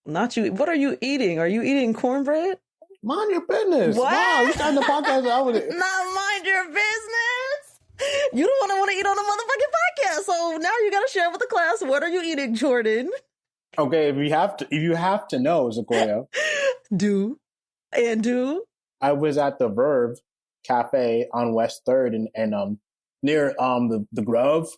Not you. What are you eating? Are you eating cornbread? Mind your business. What? Wow, you starting the podcast out with it. Not mind your business. You don't want to eat on a motherfucking podcast, so now you got to share with the class. What are you eating, Jordan? Okay, if you have to know, Sequoia. do. I was at the Verve Cafe on West 3rd and near the Grove.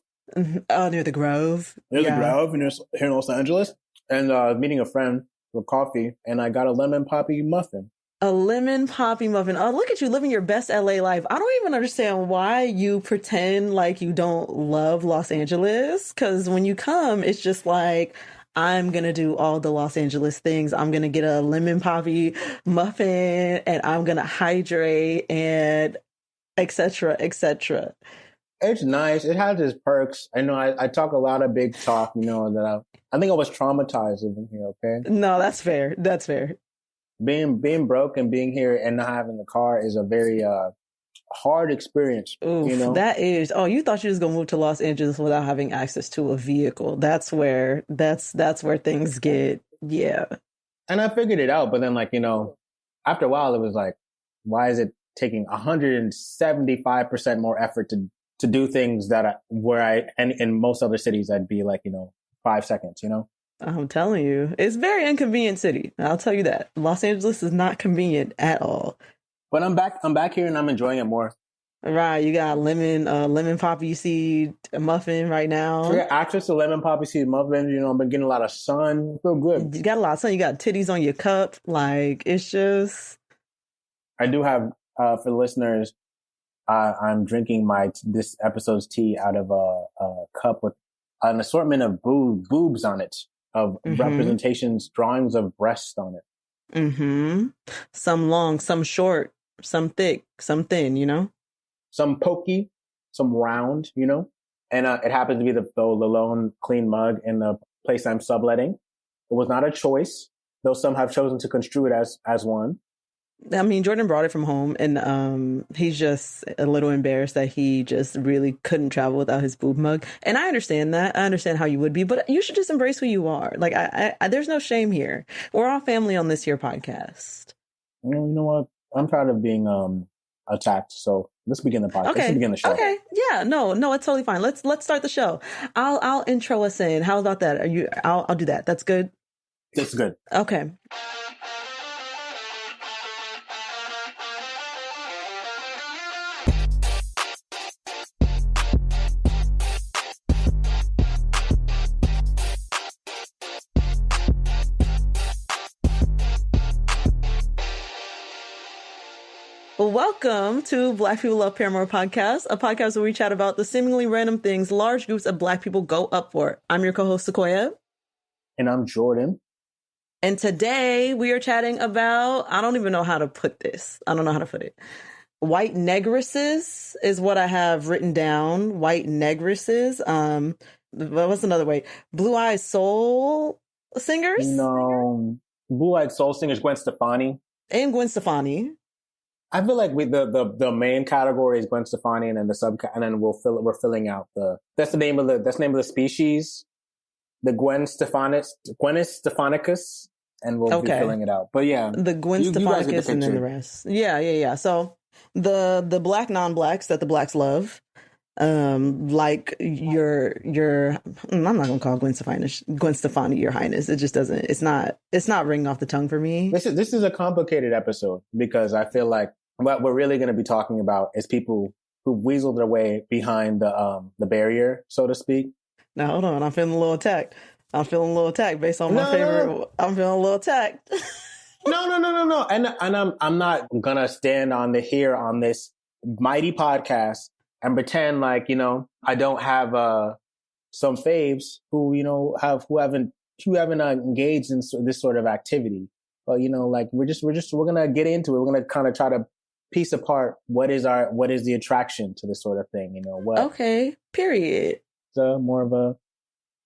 Oh, near the Grove. Near the Grove here in Los Angeles. And meeting a friend for coffee, and I got a lemon poppy muffin. A lemon poppy muffin. Oh, look at you living your best LA life. I don't even understand why you pretend like you don't love Los Angeles. Because when you come, it's just like, I'm going to do all the Los Angeles things. I'm going to get a lemon poppy muffin and I'm going to hydrate and et cetera, et cetera. It's nice. It has its perks. I know I talk a lot of big talk, that I think I was traumatized living here, okay? No, that's fair. That's fair. Being broke and being here and not having a car is a very hard experience. Oof, that is. Oh, you thought you was gonna move to Los Angeles without having access to a vehicle. That's where things get. Yeah. And I figured it out, but then after a while, it was like, why is it taking 175% more effort to do things that in most other cities I'd be like 5 seconds. I'm telling you, it's a very inconvenient city. I'll tell you that. Los Angeles is not convenient at all. But I'm back here and I'm enjoying it more. Right, you got lemon poppy seed muffin right now. So I got access to lemon poppy seed muffin. I've been getting a lot of sun. I feel good. You got a lot of sun. You got titties on your cup. Like, it's just. I do have for the listeners. I'm drinking this episode's tea out of a cup with an assortment of boobs on it, of representations, drawings of breasts on it. Mm-hmm. Some long, some short, some thick, some thin, Some pokey, some round, And it happens to be the lone clean mug in the place I'm subletting. It was not a choice, though some have chosen to construe it as one. I mean, Jordan brought it from home, and he's just a little embarrassed that he just really couldn't travel without his boob mug. And I understand that. I understand how you would be, but you should just embrace who you are. Like, I there's no shame here. We're all family on this here podcast. You know what? I'm tired of being attacked. So let's begin the podcast. Okay. Let's begin the show. Okay. Yeah. No, it's totally fine. Let's start the show. I'll intro us in. How about that? I'll do that. That's good. That's good. Okay. Welcome to Black People Love Paramore Podcast, a podcast where we chat about the seemingly random things large groups of Black people go up for. I'm your co-host, Sequoia. And I'm Jordan. And today we are chatting about, I don't even know how to put this. I don't know how to put it. White negresses is what I have written down. White negresses. What's another way? Blue-eyed soul singers? No. Blue-eyed soul singers, Gwen Stefani. And Gwen Stefani. I feel like the main category is Gwen Stefani, and then and then we're filling out that's the name of the species, the Gwen Stephanicus, and we'll be filling it out. But yeah, the Gwen Stephanicus and then the rest. Yeah. So the Black non-Blacks that the Blacks love, like your I'm not gonna call Gwen Stefani Your Highness. It just doesn't. It's not ringing off the tongue for me. This is a complicated episode because I feel like what we're really going to be talking about is people who weaseled their way behind the barrier, so to speak. Now hold on, I'm feeling a little attacked. Based on my favorite. No. I'm feeling a little attacked. No. And I'm not gonna stand on this mighty podcast and pretend like I don't have some faves who haven't engaged in this sort of activity. But like we're gonna get into it. We're gonna kind of try to piece apart what is the attraction to this sort of thing. Okay. Period. So more of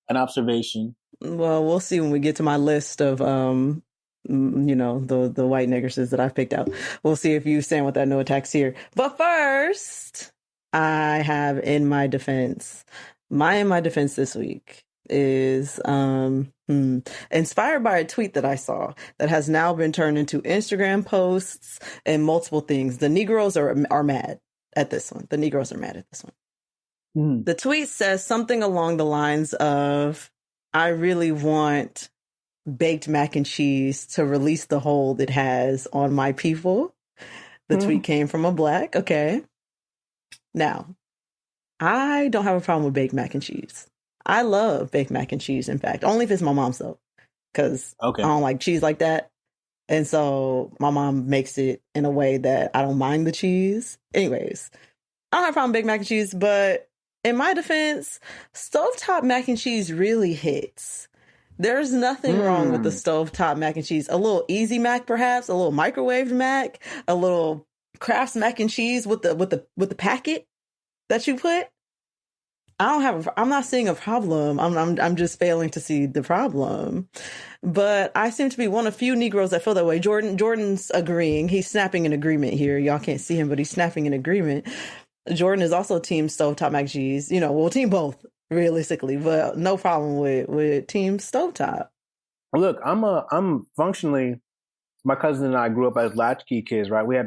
an observation. Well, we'll see when we get to my list of the white negresses that I've picked out. We'll see if you stand with that no attacks here. But first, I have in my defense this week is Inspired by a tweet that I saw that has now been turned into Instagram posts and multiple things. The Negroes are mad at this one. The Negroes are mad at this one. The tweet says something along the lines of, I really want baked mac and cheese to release the hold it has on my people. The tweet came from a Black. Okay. Now, I don't have a problem with baked mac and cheese. I love baked mac and cheese, in fact. Only if it's my mom's, though. Because I don't like cheese like that. And so my mom makes it in a way that I don't mind the cheese. Anyways, I don't have a problem with baked mac and cheese, but in my defense, stovetop mac and cheese really hits. There's nothing wrong with the stovetop mac and cheese. A little easy mac, perhaps, a little microwaved mac, a little Kraft's mac and cheese with the packet that you put. I'm not seeing a problem. I'm just failing to see the problem. But I seem to be one of few Negroes that feel that way. Jordan's agreeing. He's snapping an agreement here. Y'all can't see him, but he's snapping an agreement. Jordan is also team stovetop mac and cheese. We'll team both realistically, but no problem with team stovetop. Look, I'm functionally, my cousin and I grew up as latchkey kids, right? We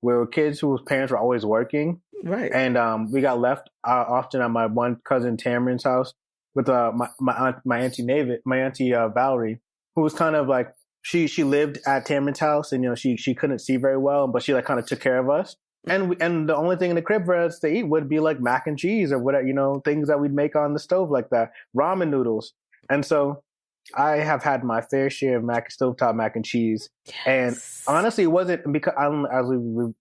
were kids whose parents were always working. Right. And we got left often at my one cousin Tamron's house with my auntie Valerie, who was kind of like, she lived at Tamron's house, and she couldn't see very well, but she like kind of took care of us. And the only thing in the crib for us to eat would be like mac and cheese or whatever, things that we'd make on the stove like that, ramen noodles. And so I have had my fair share of stovetop mac and cheese. Yes. And honestly, it wasn't because, as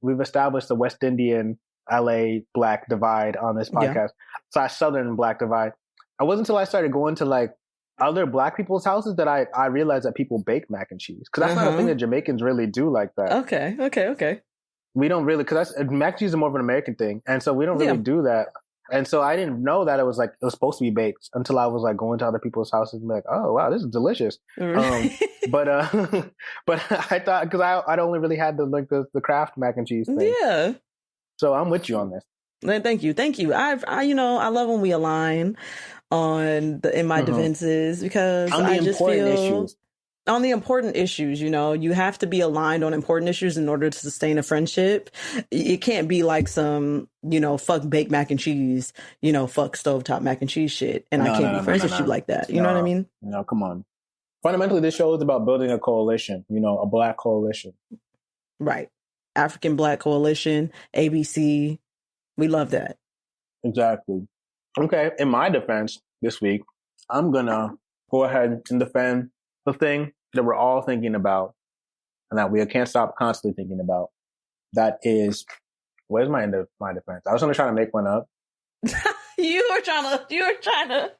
we've established the West Indian LA Black divide on this podcast, / Southern Black divide. It wasn't until I started going to like other Black people's houses that I realized that people bake mac and cheese. Because that's not a thing that Jamaicans really do like that. Okay. We don't really, because mac and cheese is more of an American thing. And so we don't really do that. And so I didn't know that it was supposed to be baked until I was like going to other people's houses and be like, oh wow, this is delicious. But I thought, because I'd only really had the Kraft mac and cheese thing. Yeah. So I'm with you on this. Thank you. I love when we align in my defenses, because I just feel on the important issues, you have to be aligned on important issues in order to sustain a friendship. It can't be like some, fuck baked mac and cheese, fuck stovetop mac and cheese shit. And I can't be friends with you like that. You know what I mean? No, come on. Fundamentally, this show is about building a coalition, a Black coalition. Right. African Black coalition, ABC. We love that. Exactly. Okay. In my defense this week, I'm going to go ahead and defend the thing that we're all thinking about and that we can't stop constantly thinking about. That is, where's my defense? I was going to try to make one up. You were trying to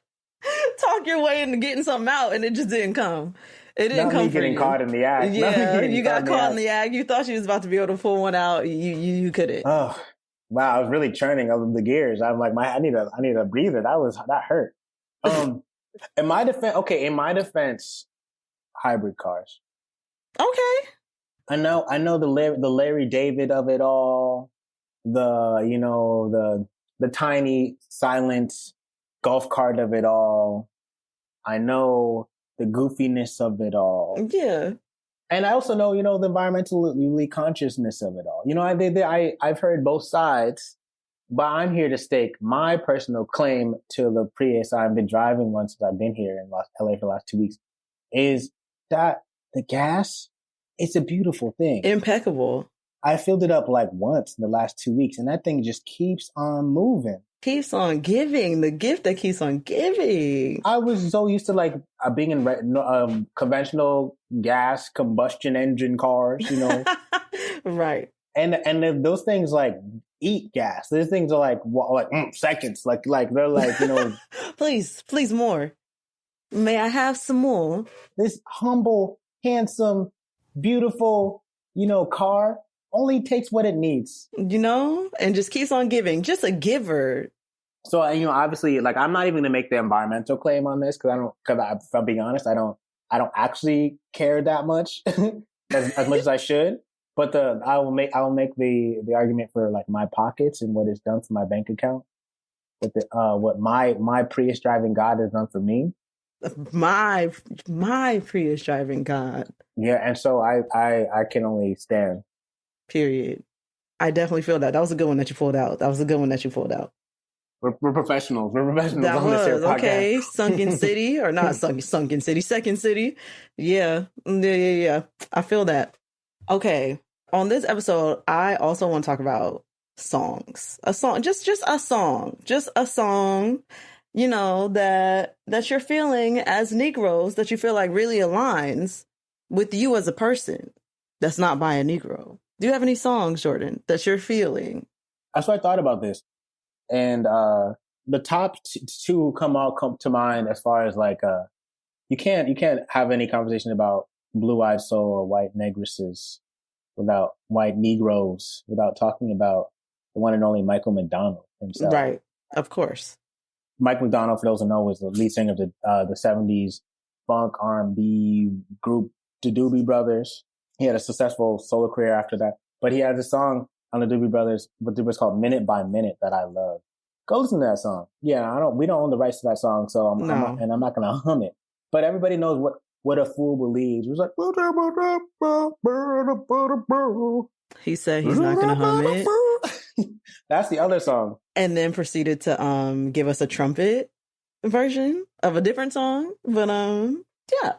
talk your way into getting something out, and it just didn't come. It didn't come for getting you. Caught in the act. Yeah, you got caught in the act. You thought she was about to be able to pull one out. You couldn't. Oh, wow! I was really churning of the gears. I'm like, I need a breather. That hurt. In my defense, hybrid cars. Okay. I know the Larry David of it all. The tiny silent golf cart of it all. I know the goofiness of it all. Yeah. And I also know, the environmentally consciousness of it all. I've heard both sides, but I'm here to stake my personal claim to the Prius I've been driving once since I've been here in LA for the last 2 weeks, is that the gas, it's a beautiful thing. Impeccable. I filled it up like once in the last 2 weeks, and that thing just keeps on moving. Keeps on giving, the gift that keeps on giving. I was so used to being in conventional gas combustion engine cars, Right. And those things eat gas. Those things are seconds. They're Please more. May I have some more? This humble, handsome, beautiful, car only takes what it needs. And just keeps on giving. Just a giver. So, obviously, I'm not even going to make the environmental claim on this because if I'm being honest, I don't actually care that much as much as I should. But I will make the argument for my pockets and what it's done for my bank account. What my Prius driving God has done for me. my Prius driving god. Yeah, and so I can only stand. Period. I definitely feel that. That was a good one that you pulled out. We're professionals. We're professionals That on this here was podcast. okay. Sunken City, or not Sunken City, Second City. Yeah. I feel that. Okay. On this episode, I also want to talk about songs. A song, just a song. Just a song, you know, that you're feeling as Negroes, that you feel like really aligns with you as a person that's not by a Negro. Do you have any songs, Jordan, that you're feeling? That's why I thought about this. And the top two come to mind as far as like you can't have any conversation about Blue Eyed Soul or White Negresses without White Negroes without talking about the one and only Michael McDonald himself. Right, of course. Mike McDonald, for those who know, was the lead singer of the 70s funk R&B group the Doobie Brothers. He had a successful solo career after that, but he has a song on the Doobie Brothers, what was called "Minute by Minute" that I love. Go listen to that song. Yeah, we don't own the rights to that song, so I'm not gonna hum it. But everybody knows what a fool believes. It was like, he said he's not gonna hum it. That's the other song. And then proceeded to give us a trumpet version of a different song. But yeah.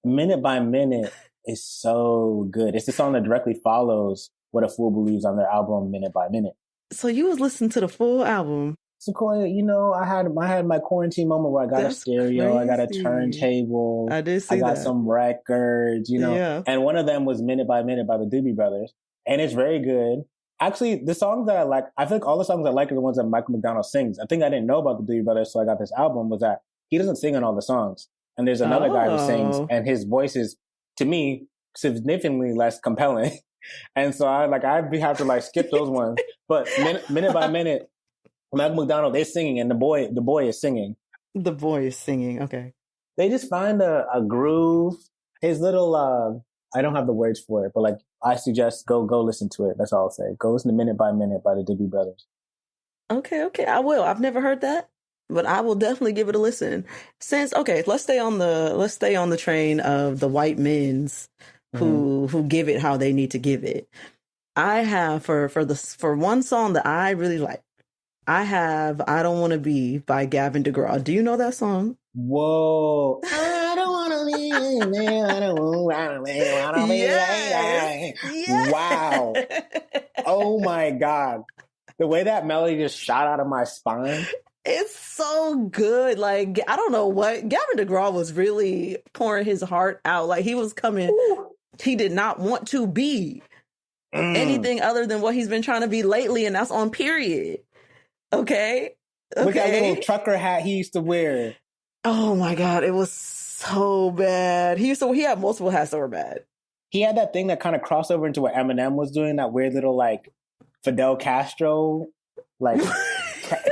"Minute by Minute" is so good. It's the song that directly follows "What a Fool Believes" on their album "Minute by Minute." So you was listening to the full album. Sequoia, you know, I had my quarantine moment where I got a stereo, I got a turntable, I did see I got some records, you know, yeah. And one of them was "Minute by Minute" by the Doobie Brothers, and it's very good. Actually, the songs that I like, I feel like all the songs I like are the ones that Michael McDonald sings. I think I didn't know about the Doobie Brothers, so I got this album, was that he doesn't sing on all the songs. And there's another guy who sings, and his voice is, to me, significantly less compelling. And so I have to skip those ones. But minute by minute, Michael McDonald, they're singing, and the boy is singing. The boy is singing. Okay. They just find a groove. His little, I don't have the words for it, but I suggest go listen to it. That's all I'll say. Go listen to "Minute by Minute" by the Doobie Brothers. Okay. I will. I've never heard that, but I will definitely give it a listen. Let's stay on the train of the white men's who give it how they need to give it. I have for one song that I really like. I have "I Don't Want to Be" by Gavin DeGraw. Do you know that song? Whoa. I don't want to be there. I don't want to be there. Yes. Wow. Oh my God. The way that melody just shot out of my spine. It's so good. Like, I don't know what Gavin DeGraw was really pouring his heart out. Like, he was coming. Ooh. He did not want to be anything other than what he's been trying to be lately, and that's on Period. Okay. With that little trucker hat he used to wear. Oh my God, it was so bad. He had multiple hats that were bad. He had that thing that kind of crossed over into what Eminem was doing, that weird little Fidel Castro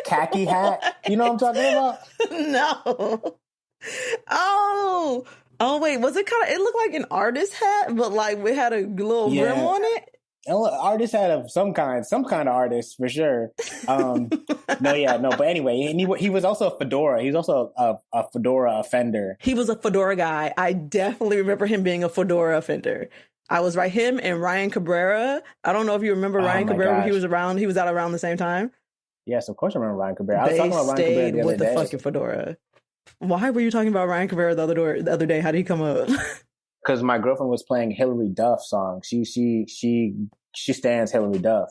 khaki hat. You know what I'm talking about? No. Oh wait, was it it looked like an artist hat, but it had a little rim on it? Artist hat of some kind of artist for sure. But anyway, he was also a fedora. He's also a fedora offender. He was a fedora guy. I definitely remember him being a fedora offender. I was right. Him and Ryan Cabrera. I don't know if you remember Ryan Cabrera when he was around. He was out around the same time. Yes, of course I remember Ryan Cabrera. I was talking about Ryan Cabrera the other day. The fucking fedora. Why were you talking about Ryan Cabrera the other day? How did he come up? Because my girlfriend was playing Hillary Duff songs. She stands Hillary Duff.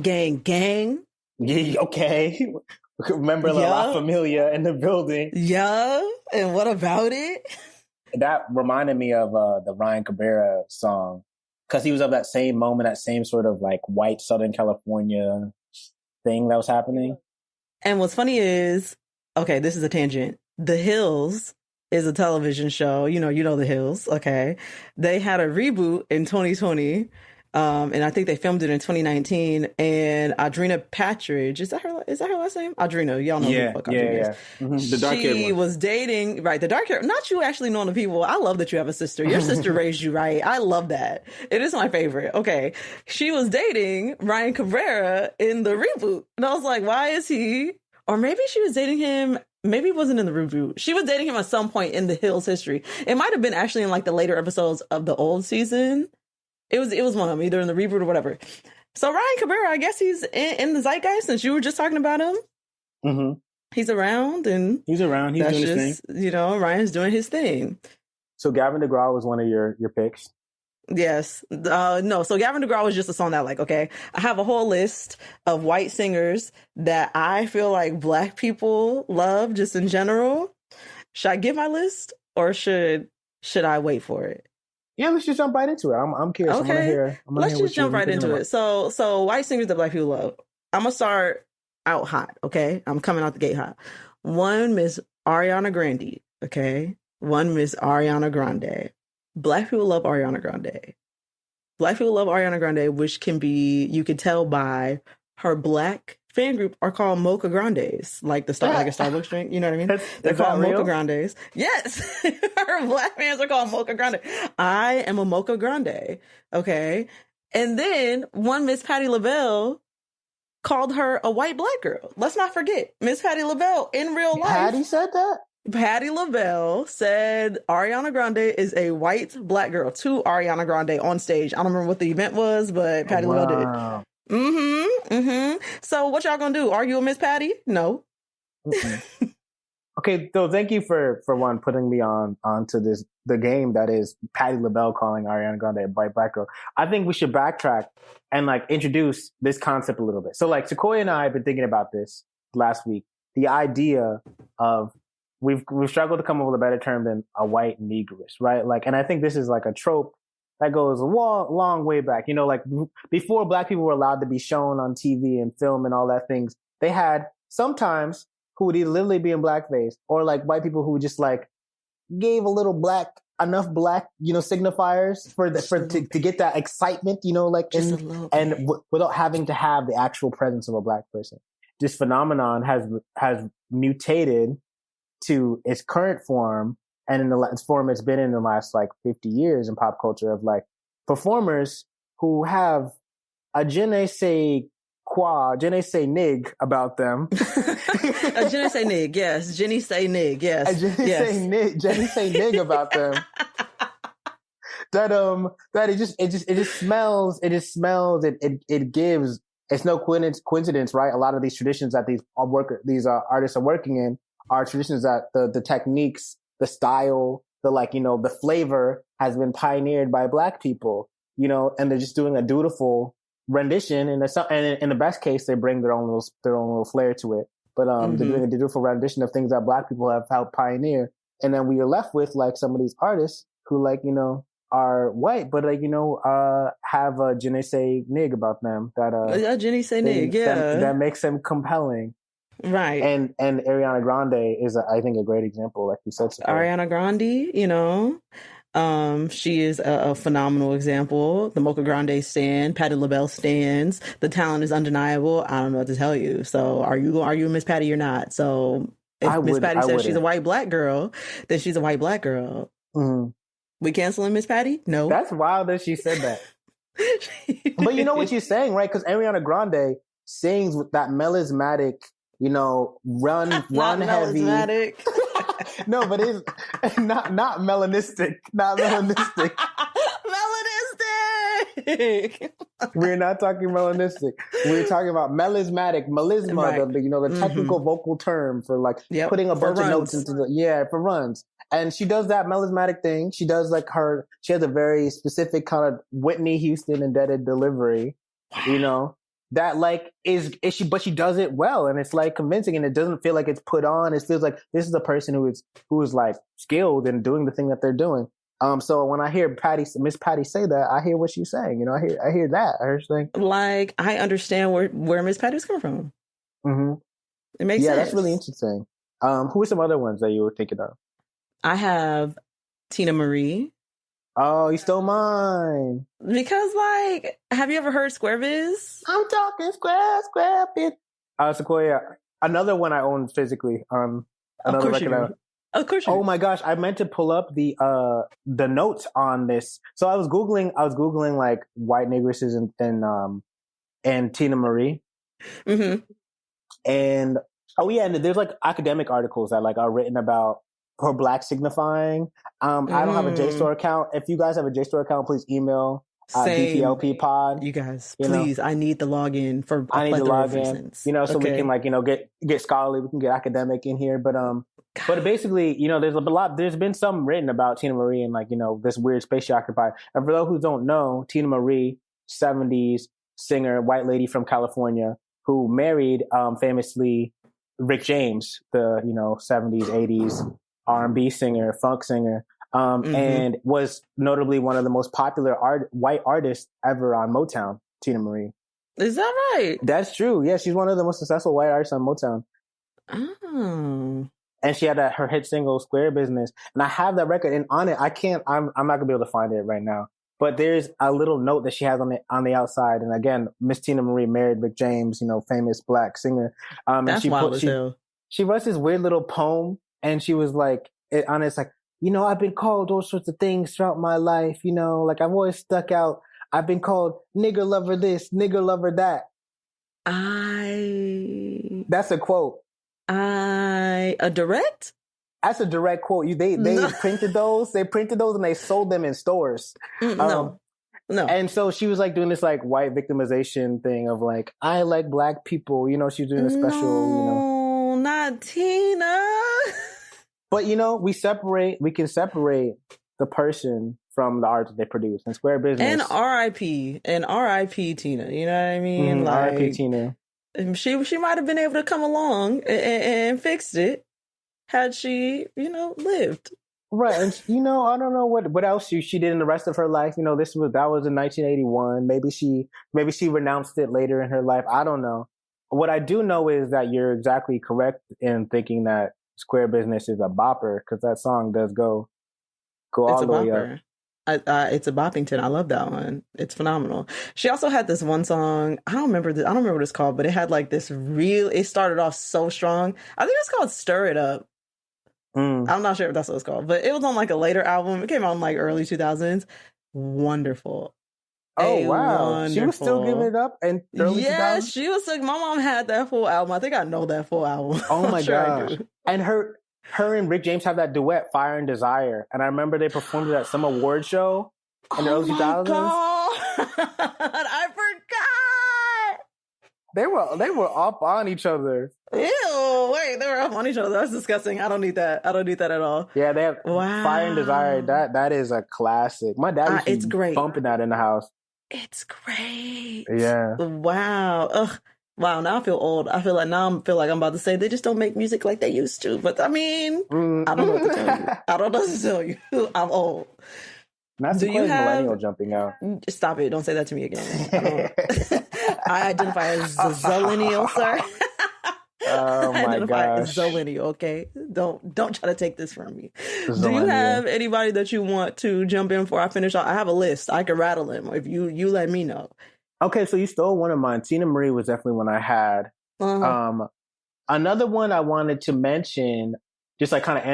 Gang. Yeah, okay. Remember La Familia in the building. Yeah, and what about it? That reminded me of the Ryan Cabrera song, because he was of that same moment, that same sort of white Southern California thing that was happening. And what's funny is, okay, this is a tangent. The Hills is a television show. You know The Hills, okay? They had a reboot in 2020, and I think they filmed it in 2019. And Audrina Patridge, is that her last name? Audrina, y'all know who the fuck Audrina is. Mm-hmm. The dark hair one. She was dating, right? The dark hair. Not you actually knowing the people. I love that you have a sister. Your sister raised you right. I love that. It is my favorite. Okay, she was dating Ryan Cabrera in the reboot, and I was like, why is he? Or maybe she was dating him Maybe it wasn't in the reboot. She was dating him at some point in the Hills history. It might have been actually in like the later episodes of the old season. It was one of them, either in the reboot or whatever. So Ryan Cabrera, I guess he's in the zeitgeist since you were just talking about him. Mm-hmm. He's around and he's doing his thing. You know, Ryan's doing his thing. So Gavin DeGraw was one of your picks. Yes. No. So Gavin DeGraw was just a song that like, okay, I have a whole list of white singers that I feel like Black people love just in general. Should I give my list or should I wait for it? Yeah, let's just jump right into it. I'm curious. Okay. Let's just jump right into it. So white singers that Black people love. I'm going to start out hot. Okay. I'm coming out the gate hot. One, Miss Ariana Grande. Okay. One, Miss Ariana Grande. Black people love Ariana Grande. Black people love Ariana Grande, which can be, you could tell by her Black fan group are called Mocha Grandes, like like a Starbucks drink. You know what I mean? They're called Mocha Grandes. Yes, her Black fans are called Mocha Grande. I am a Mocha Grande. Okay, and then one Miss Patti LaBelle called her a white Black girl. Let's not forget Miss Patti LaBelle in real life. Patti said that? Patti LaBelle said Ariana Grande is a white Black girl to Ariana Grande on stage. I don't remember what the event was, but Patti LaBelle did. So what y'all gonna do? Argue with Miss Patti? No. Okay, so thank you for one putting me onto the game that is Patti LaBelle calling Ariana Grande a white Black girl. I think we should backtrack and like introduce this concept a little bit. So like Sequoia and I have been thinking about this last week. The idea of we've struggled to come up with a better term than a white negress, right? Like, and I think this is like a trope that goes a long way back. You know, like before Black people were allowed to be shown on TV and film and all that things, they had sometimes who would either literally be in blackface or like white people who just like gave a little enough black, you know, signifiers to get that excitement, you know, like without having to have the actual presence of a Black person. This phenomenon has mutated to its current form, and in the form it's been in the last like 50 years in pop culture, of like performers who have a je ne sais quoi, je ne sais nig about them. A je ne sais nig, yes. Je ne sais nig, yes. A je ne sais nig about them. That it just smells. It gives. It's no coincidence, right? A lot of these traditions that these artists are working in are traditions that the techniques, the style, the like, you know, the flavor has been pioneered by Black people, you know, and they're just doing a dutiful rendition. And in the best case, they bring their own little flair to it. But they're doing a dutiful rendition of things that Black people have helped pioneer. And then we are left with like some of these artists who like, you know, are white, but like, you know, have a je ne sais nig about them that je ne sais nig, yeah, that makes them compelling. Right. And Ariana Grande is, I think, a great example, like you said. Ariana Grande, you know, she is a phenomenal example. The Mocha Grande stand, Patti LaBelle stands. The talent is undeniable. I don't know what to tell you. So are you going to argue with Miss Patti or not? So if Miss Patti says she's a white Black girl, then she's a white Black girl. Mm. We canceling Miss Patti? No. That's wild that she said that. But you know what you're saying, right? Because Ariana Grande sings with that melismatic, you know, run heavy. No, but it's not melanistic. Not melanistic. Melanistic. We're not talking melanistic. We're talking about melismatic, melisma, right. the technical vocal term for like putting a bunch of notes into for runs. And she does that melismatic thing. She does like she has a very specific kind of Whitney Houston indebted delivery, you know, that like but she does it well. And it's like convincing, and it doesn't feel like it's put on. It feels like this is a person who is like skilled in doing the thing that they're doing. So when I hear Miss Patti say that, I hear what she's saying. You know, I hear that. I hear saying like, I understand where Miss Patti's coming from. Mm-hmm. It makes sense. Yeah, that's really interesting. Who are some other ones that you were thinking of? I have Tina Marie. Oh, you stole mine. Because, like, have you ever heard Square Biz? I'm talking Square Biz. Sequoia. Another one I own physically. Another record. Of course. Oh my gosh, I meant to pull up the notes on this. So I was googling like white negresses and Tina Marie. Mm-hmm. And Oh yeah, and there's like academic articles that like are written about her black signifying. I don't have a JSTOR account. If you guys have a JSTOR account, please email Same. DTLP pod. You guys, You know, please, I need the login for a I need to plethora log of in. reasons. You know, so we Okay. can like, you know, get scholarly. We can get academic in here, but basically, you know, there's a lot. There's been some written about Tina Marie and like, you know, this weird space she occupied. And for those who don't know, Tina Marie, 70s singer, white lady from California, who married famously Rick James, the 70s, 80s R&B singer, funk singer, and was notably one of the most popular white artists ever on Motown. Tina Marie. Is that right? That's true. Yeah, she's one of the most successful white artists on Motown. Oh. And she had her hit single "Square Business," and I have that record. And on it, I'm not gonna be able to find it right now. But there's a little note that she has on the outside. And again, Miss Tina Marie married Rick James, famous black singer. That's wild as hell. She wrote this weird little poem, and she was like, it's like, I've been called all sorts of things throughout my life. Like I've always stuck out. I've been called nigger lover this, nigger lover that. That's a quote. A direct? That's a direct quote. They printed those. They printed those and they sold them in stores. No. And so she was like doing this like white victimization thing of like, I like black people. She was doing a special, No, not Tina. But we can separate the person from the art that they produce and Square Business. And R.I.P. Tina. You know what I mean? Like, R.I.P. Tina. She might have been able to come along and fixed it had she, lived. Right. And, I don't know what else she did in the rest of her life. That was in 1981. Maybe she renounced it later in her life. I don't know. What I do know is that you're exactly correct in thinking that Square Business is a bopper, because that song does go all the way up. It's a boppington. I love that one. It's phenomenal. She also had this one song. I don't remember what it's called, but it had like this it started off so strong. I think it's called Stir It Up. I'm not sure if that's what it's called, but it was on like a later album. It came out in like early 2000s. Wonderful. Oh, wow. She was still giving it up in early 2000s? Yeah, she was like, my mom had that full album. I think I know that full album. Oh my gosh. And her and Rick James have that duet, Fire and Desire. And I remember they performed it at some award show in the early 2000s. I forgot. They were up on each other. Ew, wait, they were up on each other. That's disgusting. I don't need that. I don't need that at all. Yeah, they have Fire and Desire. That is a classic. My dad used to be bumping that in the house. It's great. Yeah. Wow. Ugh. Wow, now I feel old. I feel like I'm about to say they just don't make music like they used to. But I mean, I don't know what to tell you. I don't know what to tell you. I'm old. Not Sequoia's millennial jumping out. Stop it. Don't say that to me again. I identify as a zillennial, sir. Oh my I identify gosh. as zillennial, okay? Don't try to take this from me. Do you have anybody that you want to jump in before I finish? I have a list. I can rattle them if you let me know. Okay, so you stole one of mine. Tina Marie was definitely one I had. Another one I wanted to mention, just like kind of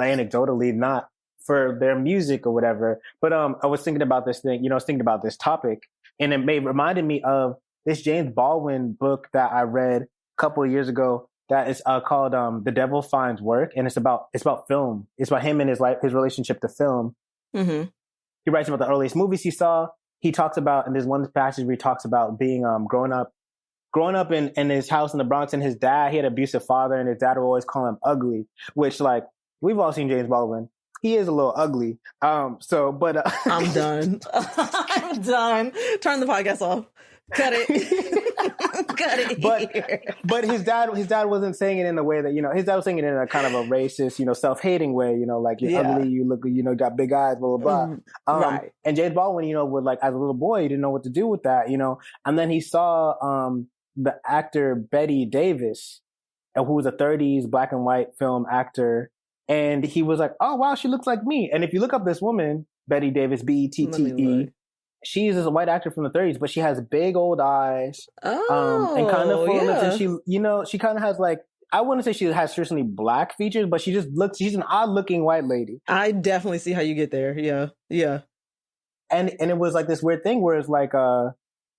anecdotally, not for their music or whatever, but I was thinking about this thing, I was thinking about this topic, and it reminded me of this James Baldwin book that I read a couple of years ago that is called The Devil Finds Work, and it's about film. It's about him and his relationship to film. Mm-hmm. He writes about the earliest movies he saw. He talks about, and there's one passage where he talks about being growing up in his house in the Bronx, and his dad, he had an abusive father, and his dad would always call him ugly, which like we've all seen James Baldwin. He is a little ugly. I'm done. I'm done. Turn the podcast off. Cut it. Cut it. But his dad wasn't saying it in a way that, his dad was saying it in a kind of a racist, self-hating way, like you're ugly, you look, got big eyes, blah, blah, blah. Right. And James Baldwin, would like, as a little boy, he didn't know what to do with that, and then he saw, the actor Betty Davis, who was a 30s black and white film actor. And he was like, oh, wow, she looks like me. And if you look up this woman, Betty Davis, Bette, she's a white actor from the 30s, but she has big old eyes. And kind of full lips. And she kind of has like, I wouldn't say she has certainly black features, but she's an odd looking white lady. I definitely see how you get there. Yeah. Yeah. And it was like this weird thing where it's like,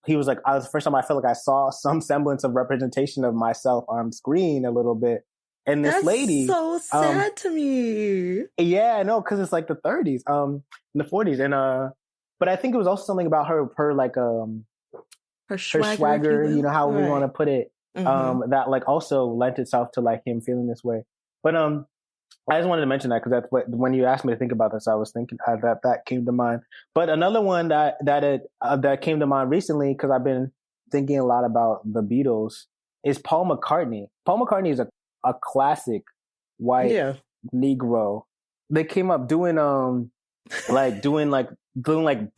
he was like, I was the first time I felt like I saw some semblance of representation of myself on screen a little bit. And this That's lady, so sad to me. yeah, no, because it's like the 30s, in the 40s, and but I think it was also something about her like Her her swagger, if you you know, will. how we Right. want to put it, that like also lent itself to like him feeling this way. But I just wanted to mention that because that's what, when you asked me to think about this, I was thinking that came to mind. But another one that came to mind recently, because I've been thinking a lot about the Beatles, is Paul McCartney. Paul McCartney is a classic white Negro. They came up doing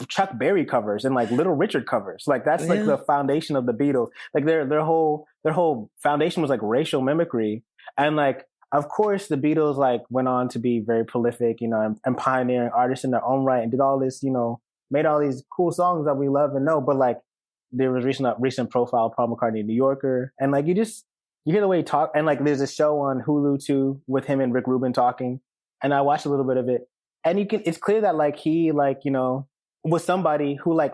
Chuck Berry covers and like Little Richard covers. Like that's like the foundation of the Beatles. Like their whole foundation was like racial mimicry. And like, of course, the Beatles like went on to be very prolific, you know, and pioneering artists in their own right, and did all this, you know, made all these cool songs that we love and know. But like, there was recent profile of Paul McCartney in New Yorker, and like you hear the way he talk, and like there's a show on Hulu too with him and Rick Rubin talking, and I watched a little bit of it, and it's clear that like he like, you know, was somebody who like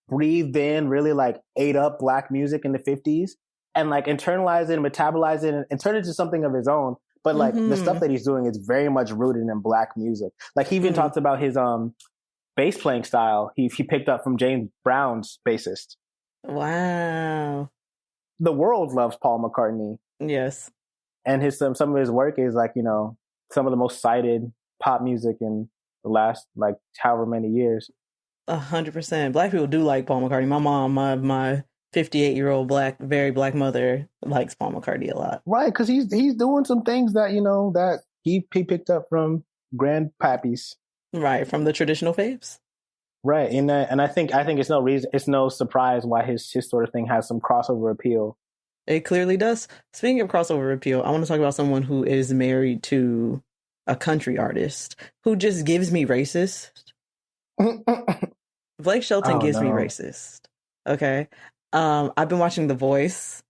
breathed in, really like ate up black music in the 50s and like internalized it and metabolized it and turned it into something of his own. But like the stuff that he's doing is very much rooted in black music. Like he even talks about his bass playing style he picked up from James Brown's bassist. Wow. The world loves Paul McCartney. Yes. And some of his work is like, you know, some of the most cited pop music in the last like however many years. 100%. Black people do like Paul McCartney. My mom, my 58-year-old very black mother likes Paul McCartney a lot. Right, because he's doing some things that, you know, that he picked up from grandpappies. Right, from the traditional faves. Right, and I think it's no surprise why his sort of thing has some crossover appeal. It clearly does. Speaking of crossover appeal, I want to talk about someone who is married to a country artist who just gives me racist. Blake Shelton gives me racist. Okay. I've been watching The Voice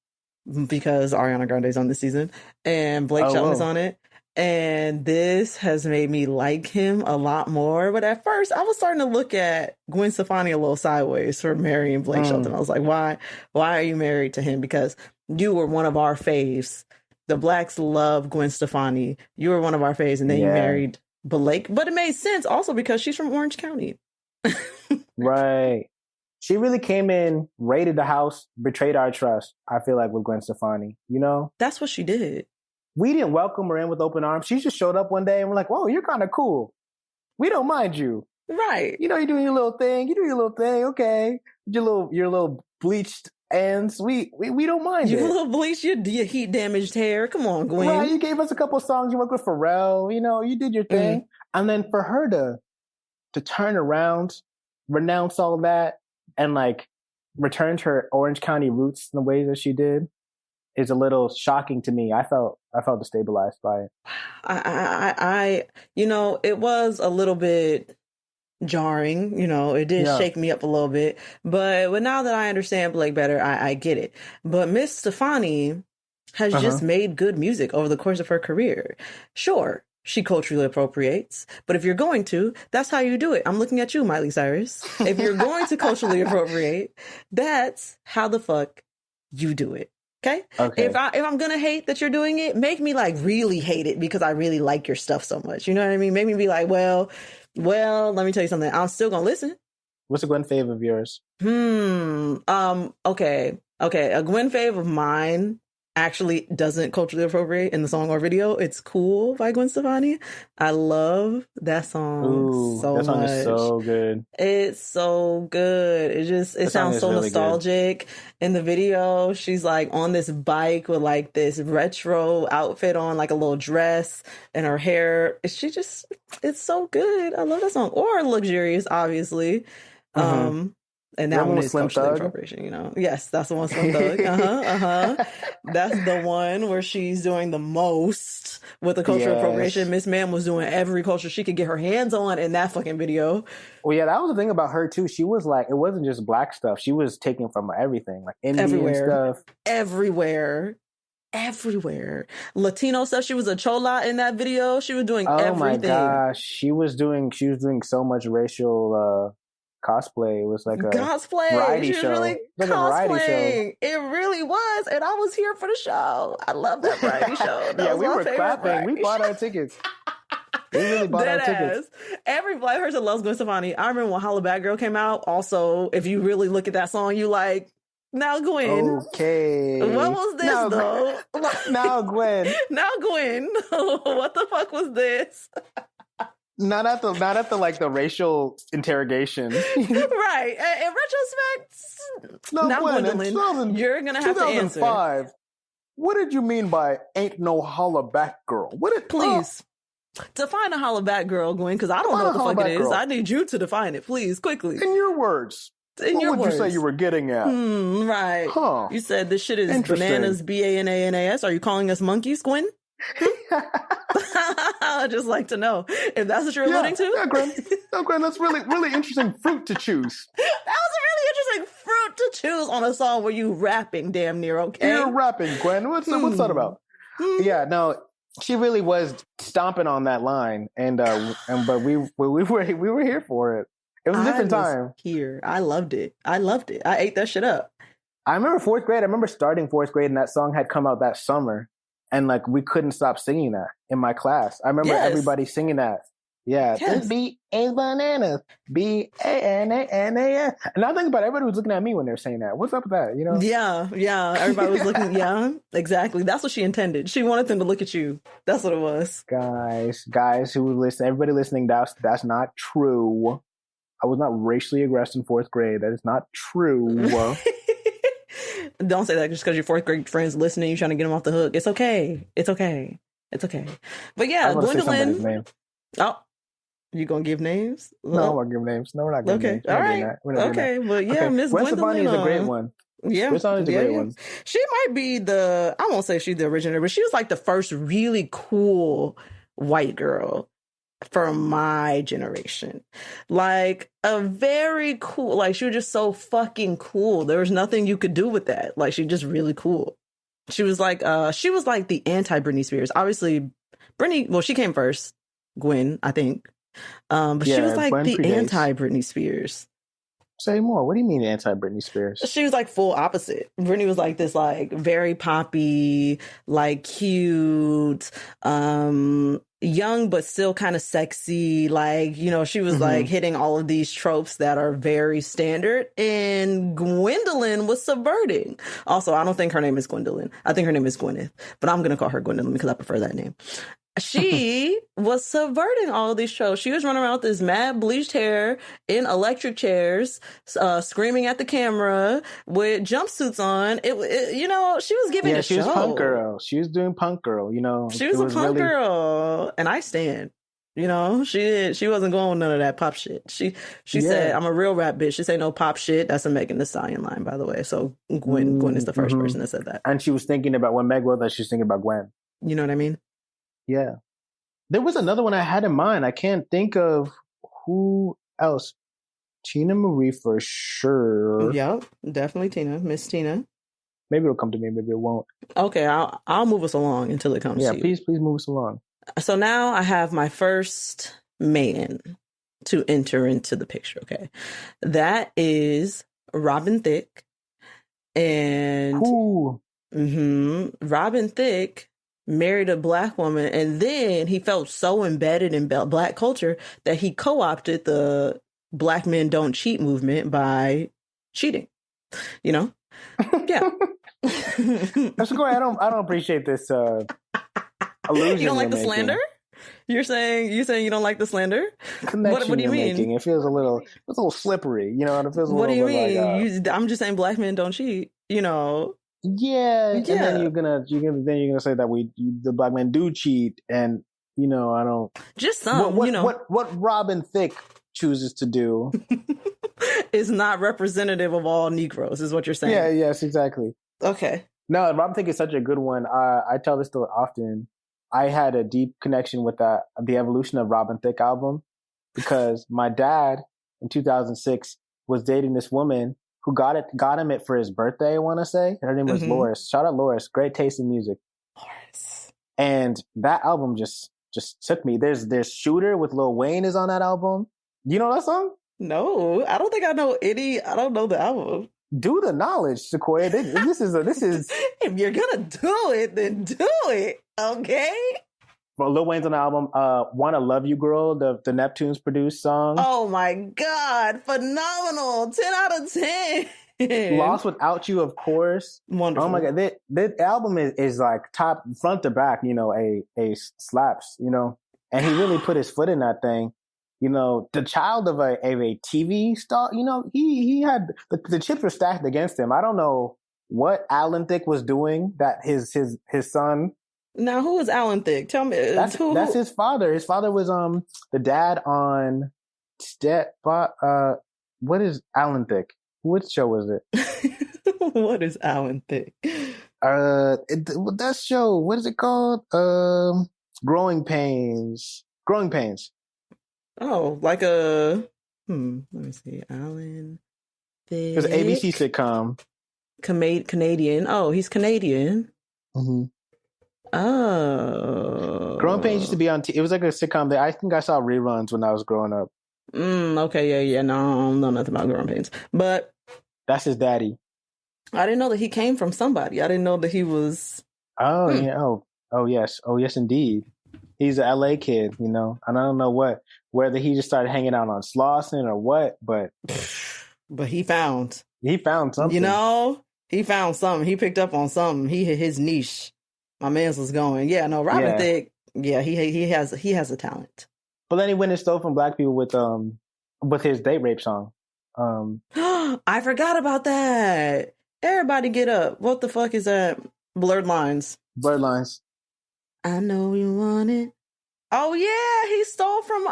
because Ariana Grande is on this season and Blake Shelton is on it. And this has made me like him a lot more. But at first I was starting to look at Gwen Stefani a little sideways for marrying Blake Shelton. I was like, why are you married to him? Because you were one of our faves. The blacks love Gwen Stefani. You were one of our faves, and then you married Blake. But it made sense also because she's from Orange County. Right. She really came in, raided the house, betrayed our trust, I feel like, with Gwen Stefani, you know? That's what she did. We didn't welcome her in with open arms. She just showed up one day and we're like, whoa, you're kind of cool. We don't mind you. Right. You know, you're doing your little thing. You do your little thing. Okay. Your little bleached ends. We don't mind your it. Your little bleached, your heat damaged hair. Come on, Gwen. Right. You gave us a couple of songs. You worked with Pharrell. You know, you did your thing. And then for her to turn around, renounce all that, and like return to her Orange County roots in the ways that she did is a little shocking to me. I felt destabilized by it. I you know, it was a little bit jarring, you know, it did shake me up a little bit, but now that I understand Blake better, I get it. But Miss Stefani has just made good music over the course of her career. Sure, she culturally appropriates, but if you're going to, that's how you do it. I'm looking at you, Miley Cyrus. If you're going to culturally appropriate, that's how the fuck you do it. Okay? If I'm gonna hate that you're doing it, make me like really hate it because I really like your stuff so much. You know what I mean? Make me be like, well, let me tell you something. I'm still gonna listen. What's a Gwen fave of yours? Okay. A Gwen fave of mine actually doesn't culturally appropriate in the song or video. It's Cool by Gwen Stefani. I love that song so much. That song is so good. It's so good. It sounds so really nostalgic. Good. In the video, she's like on this bike with like this retro outfit on, like a little dress, and her hair. It's so good. I love that song. Or Luxurious, obviously. And that one is cultural appropriation, you know. Yes, that's the one, Slim Thug. That's the one where she's doing the most with the cultural appropriation. Miss Ma'am was doing every culture she could get her hands on in that fucking video. Well, yeah, that was the thing about her too. She was like, it wasn't just black stuff. She was taking from everything, like Indian stuff. Everywhere. Latino stuff. She was a chola in that video. She was doing everything. Oh my gosh. She was doing so much racial cosplay. It was like a cosplay. variety She was show. really It was like a variety show. cosplaying. It really was, and I was here for the show. I love that variety show. That Yeah, was we my were favorite clapping. variety We bought show. our tickets. We really bought our tickets. Every black person loves Gwen Stefani. I remember when Holla Back Girl came out. Also, if you really look at that song, you like, now Gwen. Okay. What was this though? Now Gwen. Now Gwen. What the fuck was this? Not at the like the racial interrogation. Right. In retrospect, now Gwen, Gwendolyn, you're gonna have to answer. 2005. What did you mean by "ain't no holla back girl"? Please define a holla back girl, Gwen, because I don't know what the fuck it is. Girl. I need you to define it, please, quickly. In your words. What would you say you were getting at? Right. Huh. You said this shit is bananas, BANANAS. Are you calling us monkeys, Gwen? I'd just like to know if that's what you're alluding to. Yeah, Gwen. No, Gwen, that's really interesting fruit to choose. That was a really interesting fruit to choose on a song where you rapping damn near, okay? You're rapping, Gwen. What's that about? Yeah, no, she really was stomping on that line, but we were here for it. It was a different time. Here, I loved it. I ate that shit up. I remember fourth grade. I remember starting fourth grade, and that song had come out that summer, and like we couldn't stop singing that in my class. I remember everybody singing that. Yeah, yes. B-A bananas, B-A-N-A-N-A-S. And I think about it, everybody was looking at me when they were saying that. What's up with that? You know? Yeah. Everybody was looking. Yeah, exactly. That's what she intended. She wanted them to look at you. That's what it was. Guys who listen, everybody listening, that's not true. I was not racially aggressed in fourth grade. That is not true. Don't say that just because your fourth grade friends listening, you're trying to get them off the hook. It's okay. But yeah, Gwendolyn. Oh, you gonna give names? No, I'm gonna give names. No, we're not giving names. All right. Okay. Well, yeah, Miss Gwen Gwendolyn Stefani is a great one. Yeah. Gwen Stefani is a great one. She might be I won't say she's the originator, but she was like the first really cool white girl from my generation. Like a very cool, like she was just so fucking cool. There was nothing you could do with that. Like she just really cool. She was like the anti Britney Spears. Obviously Britney, well, she came first, Gwen, I think. But she was like Gwen the anti Britney Spears. Say more. What do you mean anti Britney Spears? She was like full opposite. Britney was like this like very poppy, like cute, young but still kind of sexy. Like, you know, she was like hitting all of these tropes that are very standard. And Gwendolyn was subverting. Also, I don't think her name is Gwendolyn. I think her name is Gwyneth. But I'm going to call her Gwendolyn because I prefer that name. She was subverting all of these shows. She was running around with this mad bleached hair in electric chairs, screaming at the camera with jumpsuits on. It you know, she was giving a show. She was punk girl. She was doing punk girl, you know. She was a punk girl. And I stand. You know, she wasn't going with none of that pop shit. She said, I'm a real rap bitch. She said no pop shit. That's a Megan Thee Stallion line, by the way. So Gwen is the first person that said that. And she was thinking about, when Meg wrote that, she was thinking about Gwen. You know what I mean? Yeah. There was another one I had in mind. I can't think of who else. Tina Marie for sure. Yep, definitely Tina. Miss Tina. Maybe it'll come to me, maybe it won't. Okay, I'll move us along until it comes to you. Please move us along. So now I have my first man to enter into the picture, okay? That is Robin Thicke. And Robin Thicke married a black woman, and then he felt so embedded in black culture that he co-opted the Black Men Don't Cheat movement by cheating. You know? Yeah. That's great. I don't appreciate this illusion. You don't like the slander? You're saying you don't like the slander? What do you mean? Making. It feels a little slippery. You know, it feels a what little. What do you mean? I'm just saying black men don't cheat. You know. Yeah, and then you're gonna say that the black men do cheat, and you know I don't. Just some, what Robin Thicke chooses to do is not representative of all Negroes, is what you're saying. Yeah, yes, exactly. Okay. No, Robin Thicke is such a good one. I tell this story often. I had a deep connection with the Evolution of Robin Thicke album because my dad in 2006 was dating this woman who got him it for his birthday, I want to say. Her name was Loris. Shout out Loris. Great taste in music. Loris. And that album just took me. There's Shooter with Lil Wayne is on that album. You know that song? No, I don't think I know any. I don't know the album. Do the knowledge, Sequoia. This is. If you're gonna do it, then do it. Okay. Well, Lil Wayne's on the album. "Wanna Love You, Girl," the Neptunes produced song. Oh my God, phenomenal! 10 out of 10. "Lost Without You," of course. Wonderful. Oh my God, that album is like top front to back. A slaps. And he really put his foot in that thing. The child of a TV star. He had the chips were stacked against him. I don't know what Alan Thicke was doing that his son. Now, who is Alan Thicke? Tell me. That's his father. His father was the dad on what is Alan Thicke? What show was it? What is Alan Thicke? That show. What is it called? Growing Pains. Growing Pains. Oh, like a let me see. Alan Thicke. It was an ABC sitcom. Canadian. Oh, he's Canadian. Mm-hmm. Oh. Growing Pains used to be on it was like a sitcom that I think I saw reruns when I was growing up. Okay, yeah. No, I don't know nothing about Growing Pains. But that's his daddy. I didn't know that he came from somebody. I didn't know that he was yeah. Oh yes. Oh yes indeed. He's an LA kid, and I don't know whether he just started hanging out on Slauson or what, but he found something. He found something. He picked up on something. He hit his niche. My man's was going. Yeah, no, Robin Thicke. Yeah, he has a talent. But then he went and stole from black people with his date rape song. I forgot about that. Everybody get up. What the fuck is that? Blurred Lines. Blurred Lines. I know you want it. Oh yeah, he stole from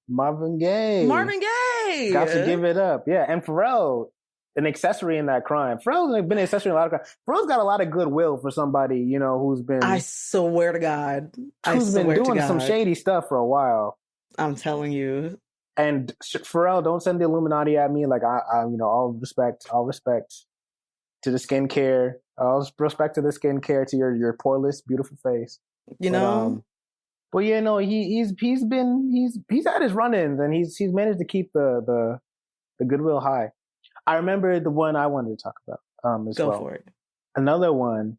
Marvin Gaye. Got to give it up. Yeah, and Pharrell, an accessory in that crime. Pharrell's been an accessory in a lot of crime. Pharrell's got a lot of goodwill for somebody, who's been. I swear to God. Who's been doing some shady stuff for a while. I'm telling you. And Pharrell, don't send the Illuminati at me. Like I all respect to the skincare. All respect to the skincare, to your poreless, beautiful face. But yeah, no, he's had his run-ins, and he's managed to keep the goodwill high. I remember the one I wanted to talk about as well. Go for it. Another one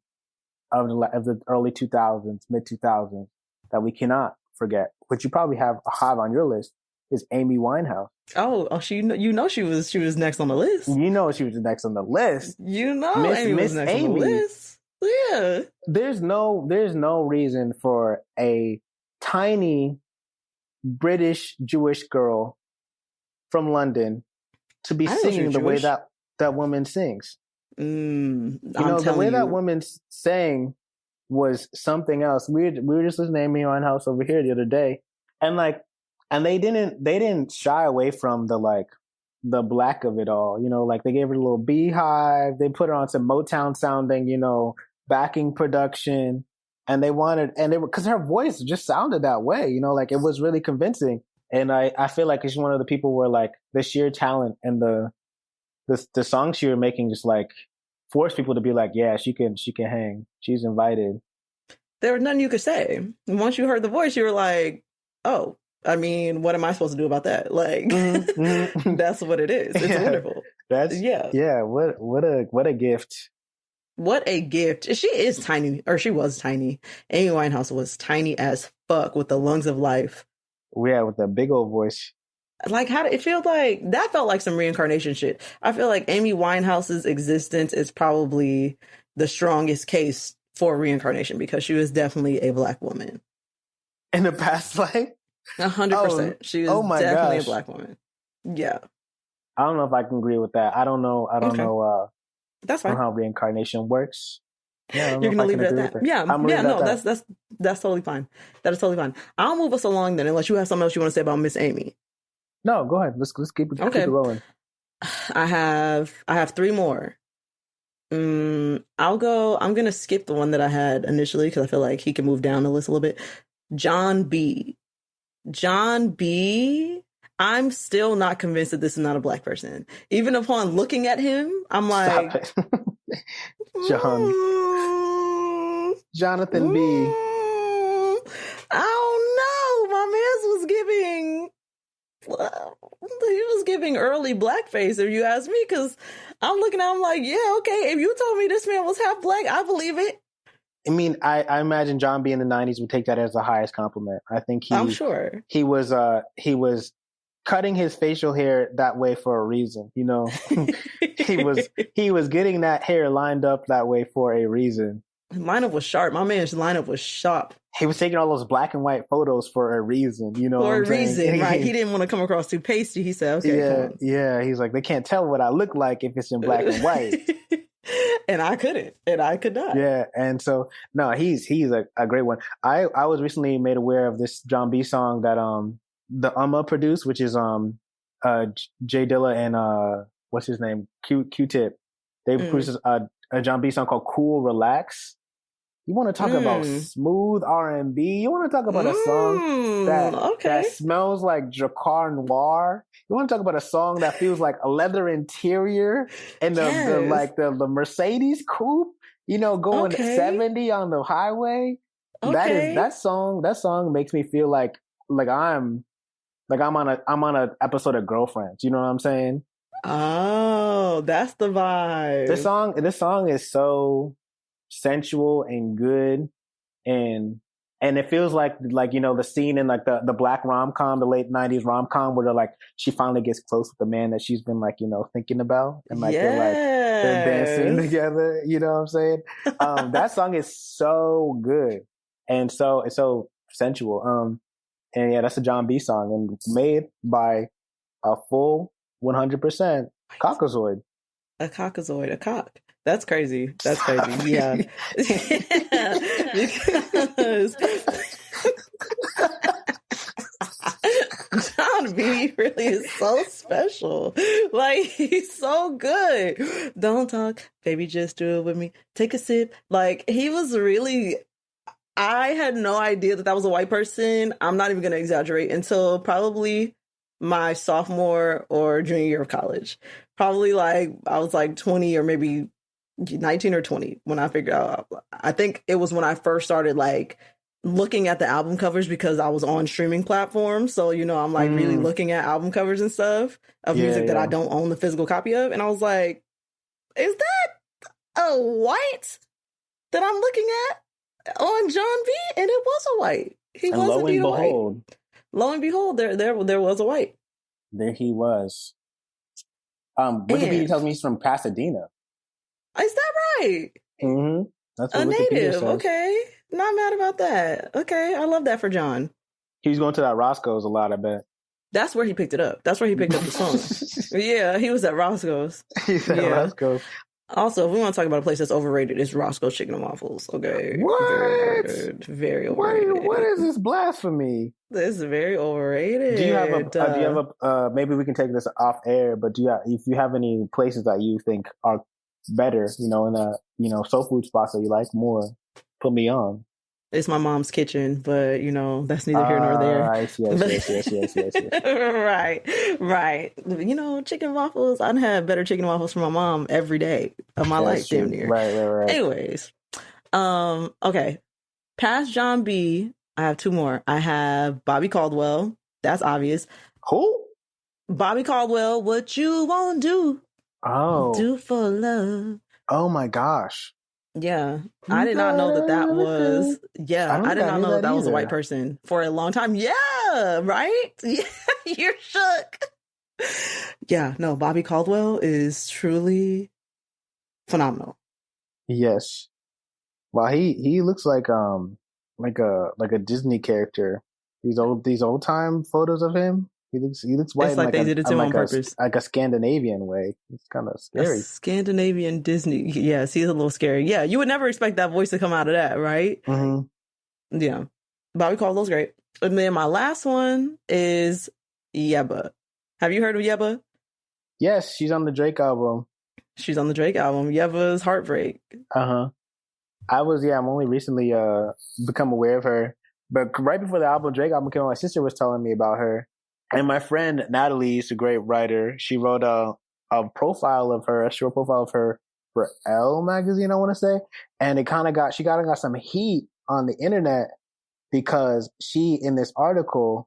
of the early 2000s, mid 2000s that we cannot forget, which you probably have on your list, is Amy Winehouse. Oh, she was next on the list. She was next on the list. Amy was next on the list. Yeah. There's no reason for a tiny British Jewish girl from London to be singing the way that woman sings. The way that woman sang was something else. We were just listening to Amy Winehouse over here the other day, and they didn't shy away from the black of it all. They gave her a little beehive. They put her on some Motown sounding, backing production, and because her voice just sounded that way. It was really convincing. And I feel like it's one of the people where the sheer talent and the songs she was making just forced people to be like, yeah, she can hang. She's invited. There was nothing you could say. Once you heard the voice, you were like, oh, I mean, what am I supposed to do about that? That's what it is. It's wonderful. Yeah. What a gift. What a gift. She is tiny, or she was tiny. Amy Winehouse was tiny as fuck with the lungs of life. Yeah, with a big old voice. It feels like that felt like some reincarnation shit. I feel like Amy Winehouse's existence is probably the strongest case for reincarnation, because she was definitely a black woman in the past life. 100%. She was definitely a black woman. Yeah. I don't know if I can agree with that. I don't know. That's fine. How reincarnation works. Yeah, you're gonna leave it at that. Yeah, that's totally fine. That is totally fine. I'll move us along then, unless you have something else you want to say about Miss Amy. No, go ahead. Let's keep it rolling. I have 3 more. I'm gonna skip the one that I had initially because I feel like he can move down the list a little bit. John B. I'm still not convinced that this is not a black person. Even upon looking at him, I'm like, Jonathan B. I don't know. My man's was giving was giving early blackface, if you ask me, because I'm looking at him like, yeah, okay, if you told me this man was half black, I believe it. I mean, I imagine John B in the 90s would take that as the highest compliment. I think I'm sure. He was cutting his facial hair that way for a reason, you know. he was getting that hair lined up that way for a reason. His lineup was sharp. My man's lineup was sharp. He was taking all those black and white photos for a reason, you know. For a reason, right? He didn't want to come across too pasty. He said, "Okay, come on." Yeah. He's like, they can't tell what I look like if it's in black and white. And I couldn't, and I could not. Yeah, and so no, he's a great one. I was recently made aware of this John B song that the produced, which is Jay Dilla and what's his name, Q-Tip. They produced a John B song called "Cool Relax." You want to talk about smooth R&B? You want to talk about a song that smells like Jacquard Noir? You want to talk about a song that feels like a leather interior and the Mercedes coupe? You know, going 70 on the highway. Okay. That song makes me feel like I'm on a episode of Girlfriends. You know what I'm saying? Oh, that's the vibe. This song is so sensual and good, and it feels like you know, the scene in like the black rom-com, the late 90s rom-com, where she finally gets close with the man that she's been like, you know, thinking about, and like they're dancing together, you know what I'm saying? That song is so good and it's so sensual. And yeah, that's a John B song and made by a full 100% cockazoid. A cockazoid, a cock. That's crazy. That's crazy. Yeah. Because John B really is so special. Like, he's so good. Don't talk, baby, just do it with me. Take a sip. Like, he was really... I had no idea that was a white person. I'm not even going to exaggerate, until probably my sophomore or junior year of college. Probably like I was like 20 or maybe 19 or 20 when I figured out. I think it was when I first started like looking at the album covers, because I was on streaming platforms. So, you know, I'm like really looking at album covers and stuff of music that I don't own the physical copy of. And I was like, is that a white that I'm looking at on John B? And it was a white. He was indeed a white. Lo and behold, there was a white. There he was. Wikipedia tells me he's from Pasadena. Is that right? Mm-hmm. That's what a Wikipedia native. says. Okay. Not mad about that. Okay. I love that for John. He was going to that Roscoe's a lot, I bet. That's where he picked it up. That's where he picked up the song. Yeah, he was at Roscoe's. He's at Roscoe's. Also, if we want to talk about a place that's overrated, it's Roscoe's Chicken and Waffles. Okay. What? Very overrated. What is this blasphemy? This is very overrated. Do you have a maybe we can take this off air, but if you have any places that you think are better, you know, in soul food spots that you like more, put me on. It's my mom's kitchen, but you know, that's neither here nor there. Yes. Right. You know, chicken waffles. I'd have better chicken waffles from my mom every day of my life, damn near. Right. Anyways, okay. Past John B, I have two more. I have Bobby Caldwell. That's obvious. Who? Bobby Caldwell. What you won't do? Oh, do for love. Oh my gosh. Yeah, I did not know that was. Yeah, I did not know that was a white person for a long time. Yeah, right. Yeah, you're shook. Yeah, no, Bobby Caldwell is truly phenomenal. Yes. Well, he looks like a Disney character. These old time photos of him. He looks white. It's like they did it to him on purpose. Like a Scandinavian way. It's kind of scary. Scandinavian Disney. Yes, he's a little scary. Yeah, you would never expect that voice to come out of that, right? Mm-hmm. Yeah. Bobby Caldwell's great. And then my last one is Yebba. Have you heard of Yebba? Yes, she's on the Drake album. She's on the Drake album. Yebba's Heartbreak. Uh-huh. I'm only recently become aware of her. But right before the Drake album came out, my sister was telling me about her. And my friend Natalie is a great writer. She wrote a short profile of her for Elle magazine, I want to say. And she kind of got some heat on the internet because she, in this article,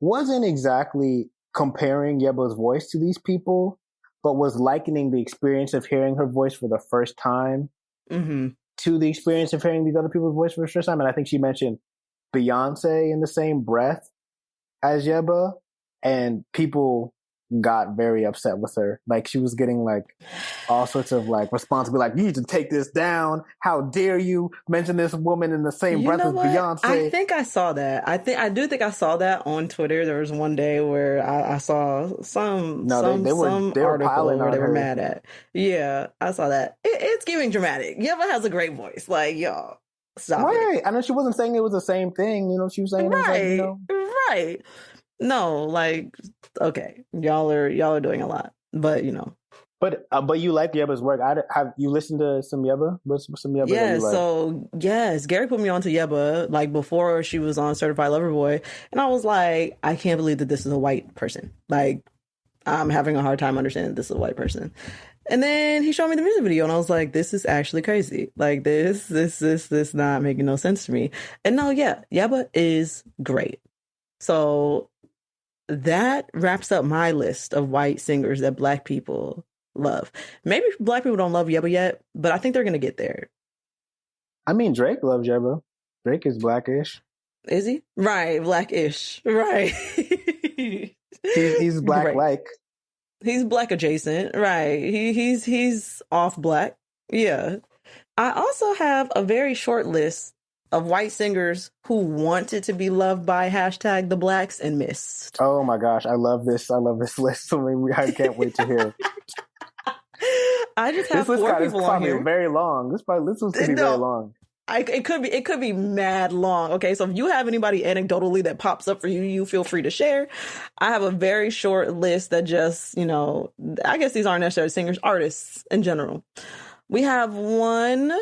wasn't exactly comparing Yebo's voice to these people, but was likening the experience of hearing her voice for the first time to the experience of hearing these other people's voice for the first time. And I think she mentioned Beyonce in the same breath as Yeba, and people got very upset with her. Like, she was getting like all sorts of like responsibility, like, you need to take this down. How dare you mention this woman in the same breath as Beyonce? I think I saw that. I do think I saw that on Twitter. There was one day where I saw some article where they were mad at. Yeah, I saw that. It's giving dramatic. Yeva has a great voice. Like, y'all, stop it. I know she wasn't saying it was the same thing. You know, she was saying it was like, you know. Right. No, like, okay, y'all are doing a lot, but you know. But you like Yeba's work. Have you listened to some Yeba? What's some Yeba? Yeah, like? So yes, Gary put me on to Yeba like before she was on Certified Lover Boy, and I was like, I can't believe that this is a white person. Like, I'm having a hard time understanding this is a white person. And then he showed me the music video, and I was like, this is actually crazy. Like, this not making no sense to me. And no, yeah, Yeba is great. So that wraps up my list of white singers that Black people love. Maybe Black people don't love Yeba yet, but I think they're going to get there. I mean, Drake loves Yeba. Drake is Blackish. Is he? Right, Blackish. Right. he's Black like. He's Black adjacent. Right. He's off Black. Yeah. I also have a very short list of white singers who wanted to be loved by hashtag the Blacks and missed. Oh my gosh, I love this list. I can't wait to hear. I just have four people on here. Very long. This one's gonna be very long. It could be mad long. Okay, so if you have anybody anecdotally that pops up for you, you feel free to share. I have a very short list that just, you know, I guess these aren't necessarily singers, artists in general. We have one.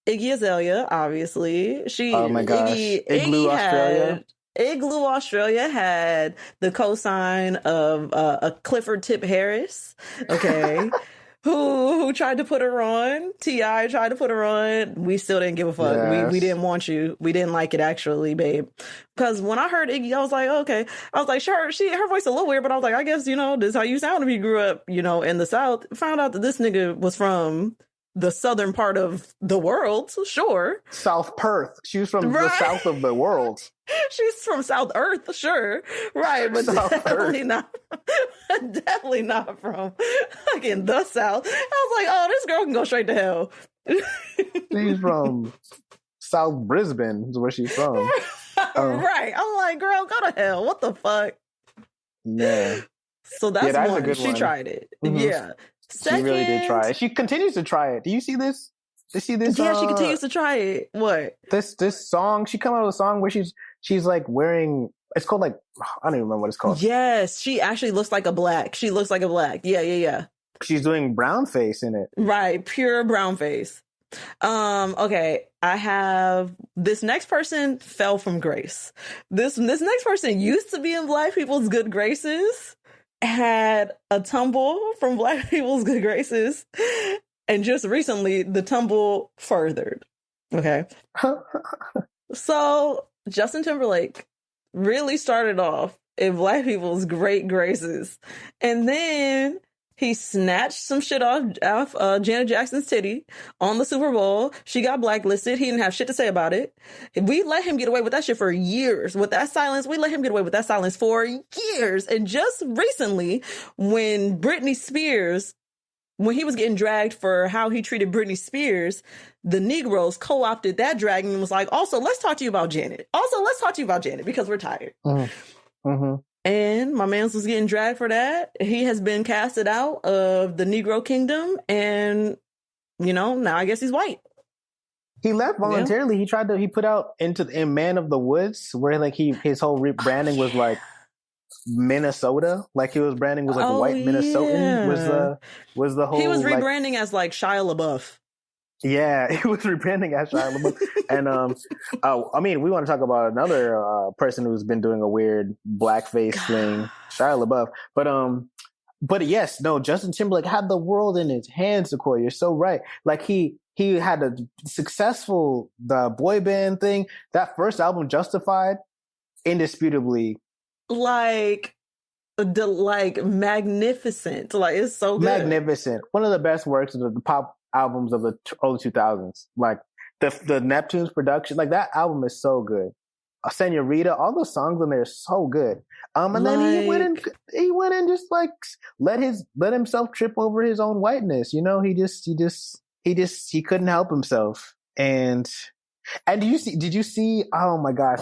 Iggy Azalea, obviously. Oh my gosh. Igloo Australia. Igloo Australia had the cosign of a Clifford Tip Harris, okay, who tried to put her on. T.I. tried to put her on. We still didn't give a fuck. Yes. We didn't want you. We didn't like it, actually, babe. Because when I heard Iggy, I was like, okay. I was like, sure, her voice is a little weird, but I was like, I guess, you know, this is how you sound if you grew up, you know, in the South. Found out that this nigga was from the southern part of the world, sure. South Perth. She was from the south of the world. She's from South Earth, sure. Right, but definitely not from fucking the South. I was like, oh, this girl can go straight to hell. She's from South Brisbane is where she's from. Right. I'm like, girl, go to hell. What the fuck? Yeah. So that's one. A good one. She tried it. Mm-hmm. Yeah. Second, she really did try it. She continues to try it. Do you see this? Do you see this? Yeah, she continues to try it. What? This song, she come out with a song where she's like wearing, it's called like, I don't even remember what it's called. Yes, she actually looks like a Black. She looks like a Black. Yeah. She's doing brown face in it. Right, pure brown face. Okay, I have this next person fell from grace. This next person used to be in Black people's good graces, had a tumble from Black people's good graces, and just recently the tumble furthered. Okay. So Justin Timberlake really started off in Black people's great graces, and then he snatched some shit off Janet Jackson's titty on the Super Bowl. She got blacklisted. He didn't have shit to say about it. We let him get away with that shit for years. With that silence, we let him get away with that silence for years. And just recently, when he was getting dragged for how he treated Britney Spears, the Negroes co-opted that dragging and was like, also, let's talk to you about Janet. Because we're tired. Mm-hmm. And my man's was getting dragged for that. He has been casted out of the Negro Kingdom, and, you know, now I guess he's white. He left voluntarily. Yeah. He put out in Man of the Woods, where like his whole rebranding was like Minnesota. Like his branding was like white Minnesotan was the whole. He was rebranding as like Shia LaBeouf. Yeah, he was rebranding as Shia LaBeouf. And I mean, we want to talk about another person who's been doing a weird blackface thing, Shia LaBeouf. But yes, no, Justin Timberlake had the world in his hands, Sequoia. You're so right. Like he had a successful the boy band thing. That first album, Justified, indisputably. Like, like magnificent. Like it's so good. Magnificent. One of the best works of the pop albums of the early 2000s. Like the Neptune's production, like that album is so good. Senorita, all those songs on there are so good. And then he went and just like let himself trip over his own whiteness. You know, he couldn't help himself. And did you see, oh my gosh,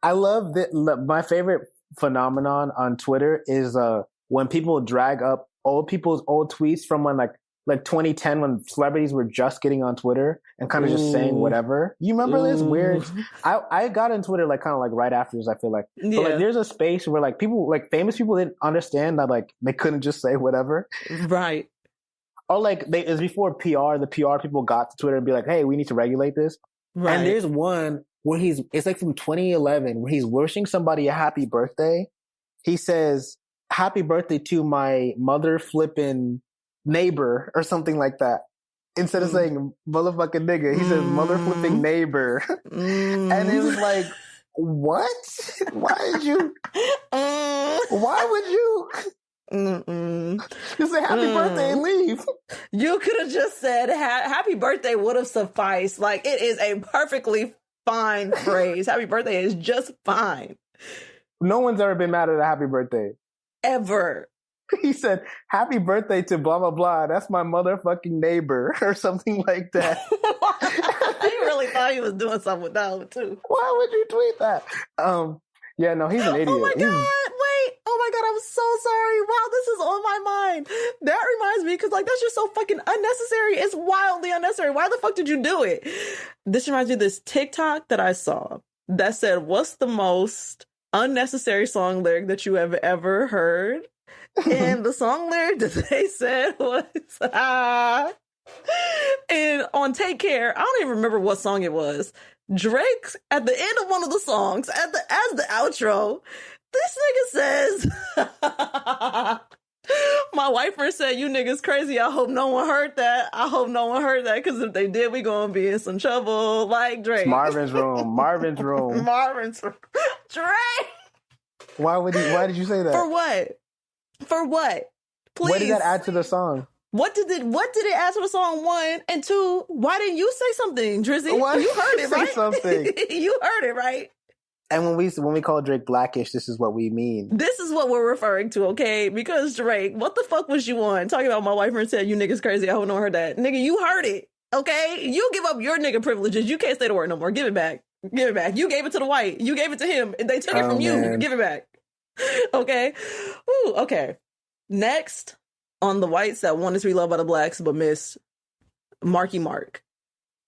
I love that. My favorite phenomenon on Twitter is when people drag up old people's old tweets from when like 2010 when celebrities were just getting on Twitter and kind of just saying whatever. You remember this weird? I got on Twitter like kind of like right after this, I feel like. Yeah. But like there's a space where like people, like famous people didn't understand that like they couldn't just say whatever. Right. Or like it was before PR, the PR people got to Twitter and be like, hey, we need to regulate this. Right. And there's one where it's like from 2011 where he's wishing somebody a happy birthday. He says, happy birthday to my mother flipping neighbor or something like that. Instead of saying motherfucking nigga, he says mother flipping neighbor. And it was like, what? Why would you just say happy birthday and leave? You could have just said happy birthday would have sufficed. Like it is a perfectly fine phrase. Happy birthday is just fine. No one's ever been mad at a happy birthday. Ever. He said, happy birthday to blah, blah, blah. That's my motherfucking neighbor or something like that. He really thought he was doing something with that one, too. Why would you tweet that? Yeah, no, he's an idiot. Oh, my God. Wait. Oh, my God. I'm so sorry. Wow, this is on my mind. That reminds me, because, like, that's just so fucking unnecessary. It's wildly unnecessary. Why the fuck did you do it? This reminds me of this TikTok that I saw that said, what's the most unnecessary song lyric that you have ever heard? And the song lyric that they said was, and on Take Care, I don't even remember what song it was. Drake, at the end of one of the songs, as the outro, this nigga says, my white friend said, you niggas crazy. I hope no one heard that. Because if they did, we gonna be in some trouble. Like Drake. It's Marvin's room. Drake. Why did you say that? For what? Please. What did that add to the song? What did it add to the song? One, and two, why didn't you say something, Drizzy? Why you heard it, right? Say something. You heard it, right? And when we call Drake blackish, this is what we mean. This is what we're referring to, okay? Because Drake, what the fuck was you on? Talking about my wife and said, you niggas crazy. I hope no one heard that. Nigga, you heard it, okay? You give up your nigga privileges. You can't say the word no more. Give it back. You gave it to the white. You gave it to him. They took it from you. Give it back. Okay? Ooh, okay. Next, on the whites that wanted to be loved by the blacks but missed Marky Mark.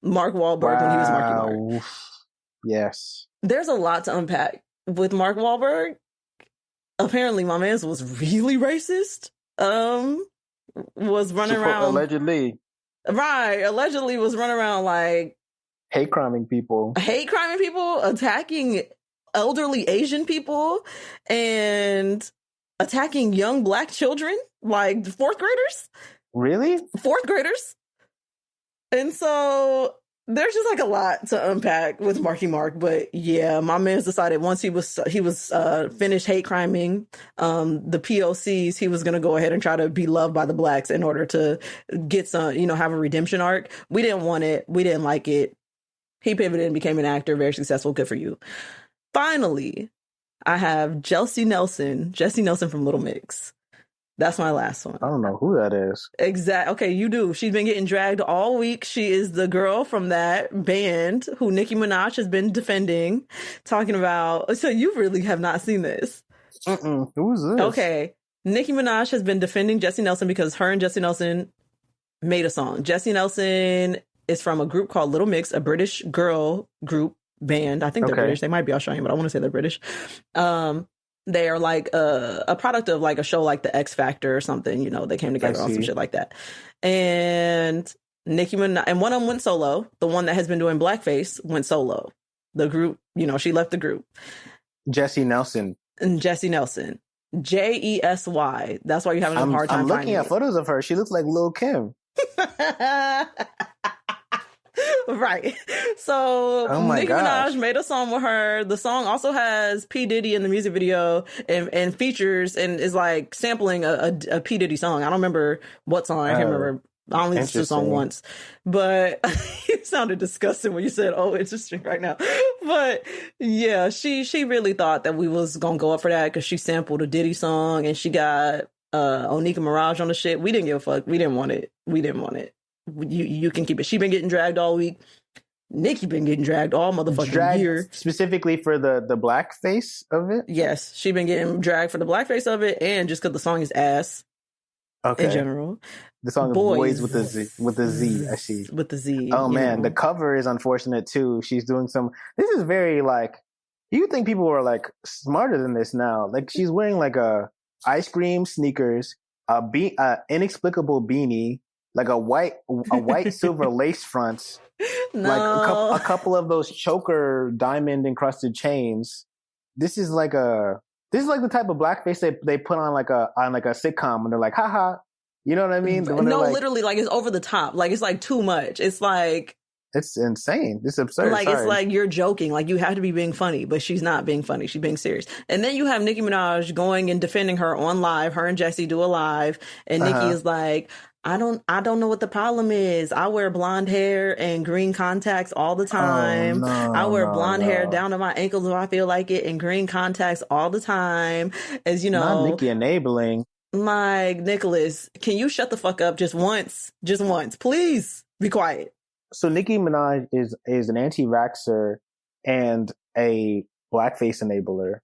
Mark Wahlberg when he was Marky Mark. Yes. There's a lot to unpack with Mark Wahlberg. Apparently, my man was really racist. Was running around... Allegedly. Right. Allegedly was running around like... Hate criming people, attacking elderly Asian people, and attacking young black children, like fourth graders. Really? Fourth graders. And so there's just like a lot to unpack with Marky Mark. But yeah, my man's decided once he was finished hate criming the POCs, he was going to go ahead and try to be loved by the blacks in order to get some, have a redemption arc. We didn't want it. We didn't like it. He pivoted and became an actor, very successful. Good for you. Finally, I have Jessie Nelson from Little Mix. That's my last one. I don't know who that is. Exactly. Okay, you do. She's been getting dragged all week. She is the girl from that band who Nicki Minaj has been defending, talking about. So you really have not seen this. Who's this? Okay. Nicki Minaj has been defending Jessie Nelson because her and Jessie Nelson made a song. Jessie Nelson is from a group called Little Mix, a British girl group band. I think they're British. They might be Australian, but I want to say they're British. They are like a product of like a show like The X Factor or something. They came together on some shit like that. And Nicki Minaj, and one of them went solo. The one that has been doing blackface went solo. The group, she left the group. Jessie Nelson. Jessie Nelson. Jessy. That's why you're having a hard time. I'm looking at photos of her. She looks like Lil' Kim. Right. So Oh my Nicki gosh. Minaj made a song with her. The song also has P. Diddy in the music video and features and is like sampling a P. Diddy song. I don't remember what song. I can't remember. I only listened to the song once, but it sounded disgusting when you said, "Oh, interesting" right now. But yeah, she really thought that we was gonna go up for that because she sampled a Diddy song and she got Onika Mirage on the shit. We didn't give a fuck. We didn't want it. You can keep it. She been getting dragged all week. Nicki been getting dragged all motherfucking year. Specifically for the blackface of it? Yes, she been getting dragged for the blackface of it and just because the song is ass. Okay. In general. The song is Boys with the Z, I see. With the Z. Oh man, the cover is unfortunate too. She's doing this is very like, you think people are like smarter than this now. Like she's wearing like a ice cream sneakers, a inexplicable beanie, like a white silver lace fronts, no. like a couple of those choker diamond encrusted chains. This is like the type of blackface they put on like a sitcom and they're like, haha. You know what I mean? No, like, literally, like it's over the top. Like it's like too much. It's like it's insane. It's absurd. Like it's like you're joking. Like you have to be being funny, but she's not being funny. She's being serious. And then you have Nicki Minaj going and defending her on live. Her and Jessie do a live, and Nicki is like, I don't know what the problem is. I wear blonde hair and green contacts all the time. I wear blonde hair down to my ankles if I feel like it, and green contacts all the time. As you know, not Nicki enabling. Like, Nicholas, can you shut the fuck up just once? Just once. Please be quiet. So Nicki Minaj is an anti-vaxxer and a blackface enabler.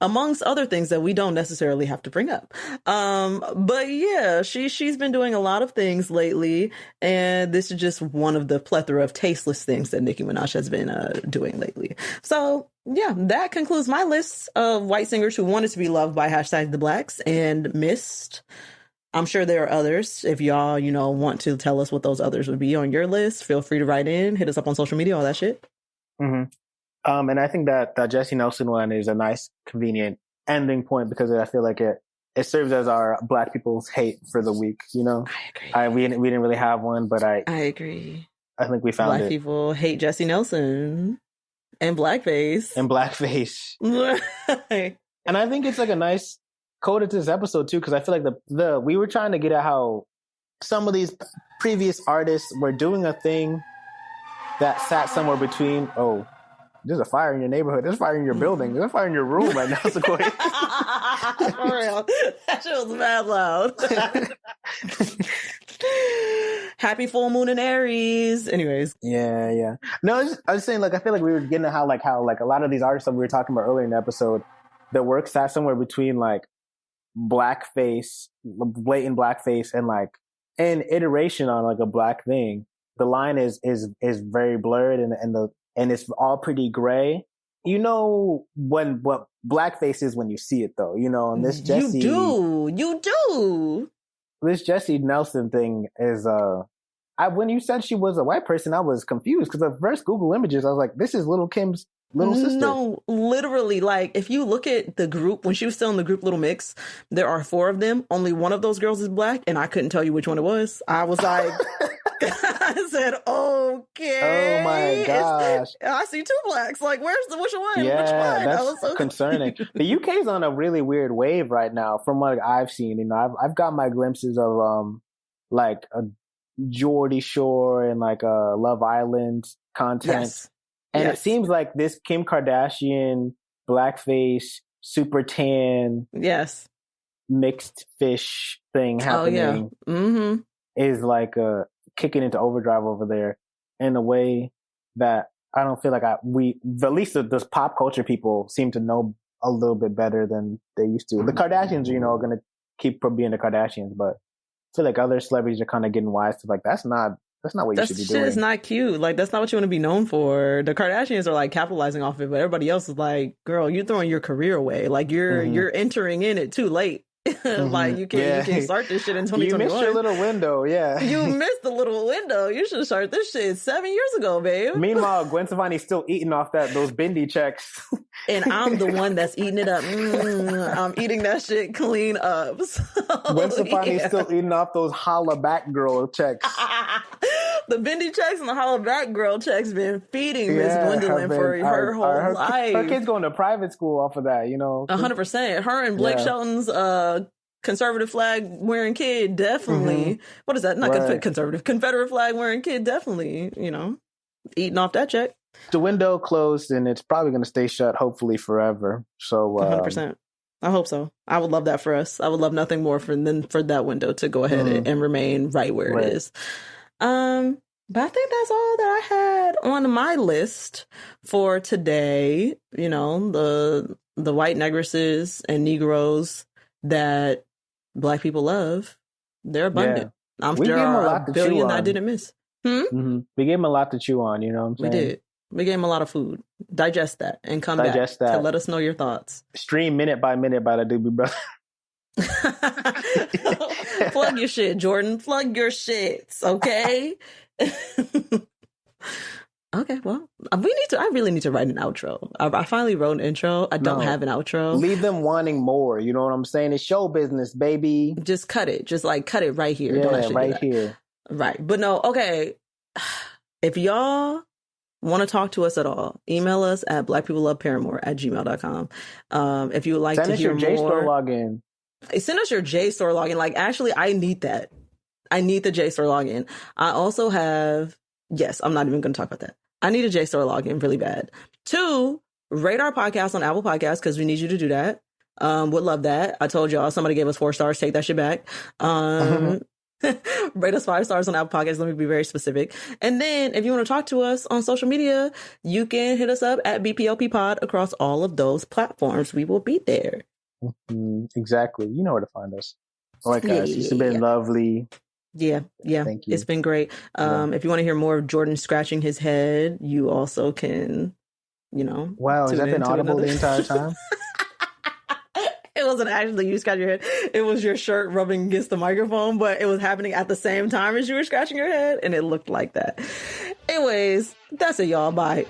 Amongst other things that we don't necessarily have to bring up. But yeah, she's been doing a lot of things lately, and this is just one of the plethora of tasteless things that Nicki Minaj has been doing lately. So yeah, that concludes my list of white singers who wanted to be loved by #TheBlacks and missed. I'm sure there are others. If y'all, want to tell us what those others would be on your list, feel free to write in, hit us up on social media, all that shit. Mm-hmm. And I think that the Jessie Nelson one is a nice, convenient ending point because I feel like it serves as our Black people's hate for the week. I agree. We didn't really have one, but I agree. I think we found Black people hate Jessie Nelson and blackface. And I think it's like a nice code to this episode too, because I feel like we were trying to get at how some of these previous artists were doing a thing that sat somewhere between. Oh, there's a fire in your neighborhood. There's a fire in your building. There's a fire in your room right now, Sequoia. For real. That shit was mad loud. Happy full moon in Aries. Anyways. Yeah. No, I was saying, like, I feel like we were getting at how a lot of these artists that we were talking about earlier in the episode, their work sat somewhere between like blackface, blatant blackface, and like an iteration on like a black thing. The line is very blurred and it's all pretty gray. You know what blackface is when you see it, though. And this Jessie, you do. This Jessie Nelson thing is when you said she was a white person, I was confused because at first Google Images, I was like, this is Little Kim's little sister. No, literally, like if you look at the group when she was still in the group Little Mix, there are 4 of them. Only one of those girls is black, and I couldn't tell you which one it was. I was like. I said, okay. Oh my gosh. I see 2 blacks. Like, which one? Yeah, which one? That's so concerning. The UK's on a really weird wave right now from what I've seen. I've got my glimpses of like a Geordie Shore and like a Love Island content. Yes. And it seems like this Kim Kardashian blackface, super tan, mixed fish thing happening is like kicking into overdrive over there in a way that I don't feel like at least the pop culture people seem to know a little bit better than they used to. The Kardashians, are going to keep being the Kardashians, but I feel like other celebrities are kind of getting wise to like, that's not what you should be doing. That shit is not cute. Like, that's not what you want to be known for. The Kardashians are like capitalizing off it, but everybody else is like, girl, you're throwing your career away. Like you're entering in it too late. Like you can't start this shit in 2021. You missed your little window, You missed the little window. You should start this shit 7 years ago, babe. Meanwhile, Gwen Stefani's still eating off those Bindi checks. And I'm the one that's eating it up. I'm eating that shit clean up. So, Gwen Stefani's still eating off those holla back girl checks. The Bendy checks and the Holla Back Girl checks been feeding Miss Gwendolyn for her whole life. Her kid's going to private school off of that, 100%. Her and Blake Shelton's conservative flag wearing kid definitely. What is that? Not conservative. Confederate flag wearing kid definitely, eating off that check. The window closed and it's probably going to stay shut, hopefully forever. So 100%. I hope so. I would love that for us. I would love nothing more than for that window to go ahead and remain right where it is. But I think that's all that I had on my list for today. The white negresses and Negroes that Black people love. They're abundant. I'm sure there are a billion that I didn't miss. We gave them a lot to chew on, you know what I'm saying? We did. We gave them a lot of food. Digest that and come back to let us know your thoughts. Stream Minute by Minute by the Doobie Brothers. Plug your shit, Jordan. Plug your shits, okay? Okay, well, I really need to write an outro. I finally wrote an intro. I don't have an outro. Leave them wanting more. You know what I'm saying? It's show business, baby. Just cut it. Just cut it right here. Yeah, don't actually right here. Right. But no, okay. If y'all want to talk to us at all, email us at blackpeopleloveparamore@gmail.com. If you would like to hear more, send us your JSTOR login. Send us your JSTOR login. Actually, I need that. I need the JSTOR login. I also have, I'm not even going to talk about that. I need a JSTOR login really bad. 2, rate our podcast on Apple Podcasts because we need you to do that. Would love that. I told y'all somebody gave us 4 stars. Take that shit back. Rate us 5 stars on Apple Podcasts. Let me be very specific. And then if you want to talk to us on social media, you can hit us up at BPLP Pod across all of those platforms. We will be there. Exactly. You know where to find us. All right, guys. It's been lovely. Yeah. Thank you. It's been great. If you want to hear more of Jordan scratching his head, you also can, Wow, has that been audible the entire time? It wasn't actually you scratching your head. It was your shirt rubbing against the microphone, but it was happening at the same time as you were scratching your head, and it looked like that. Anyways, that's it, y'all. Bye.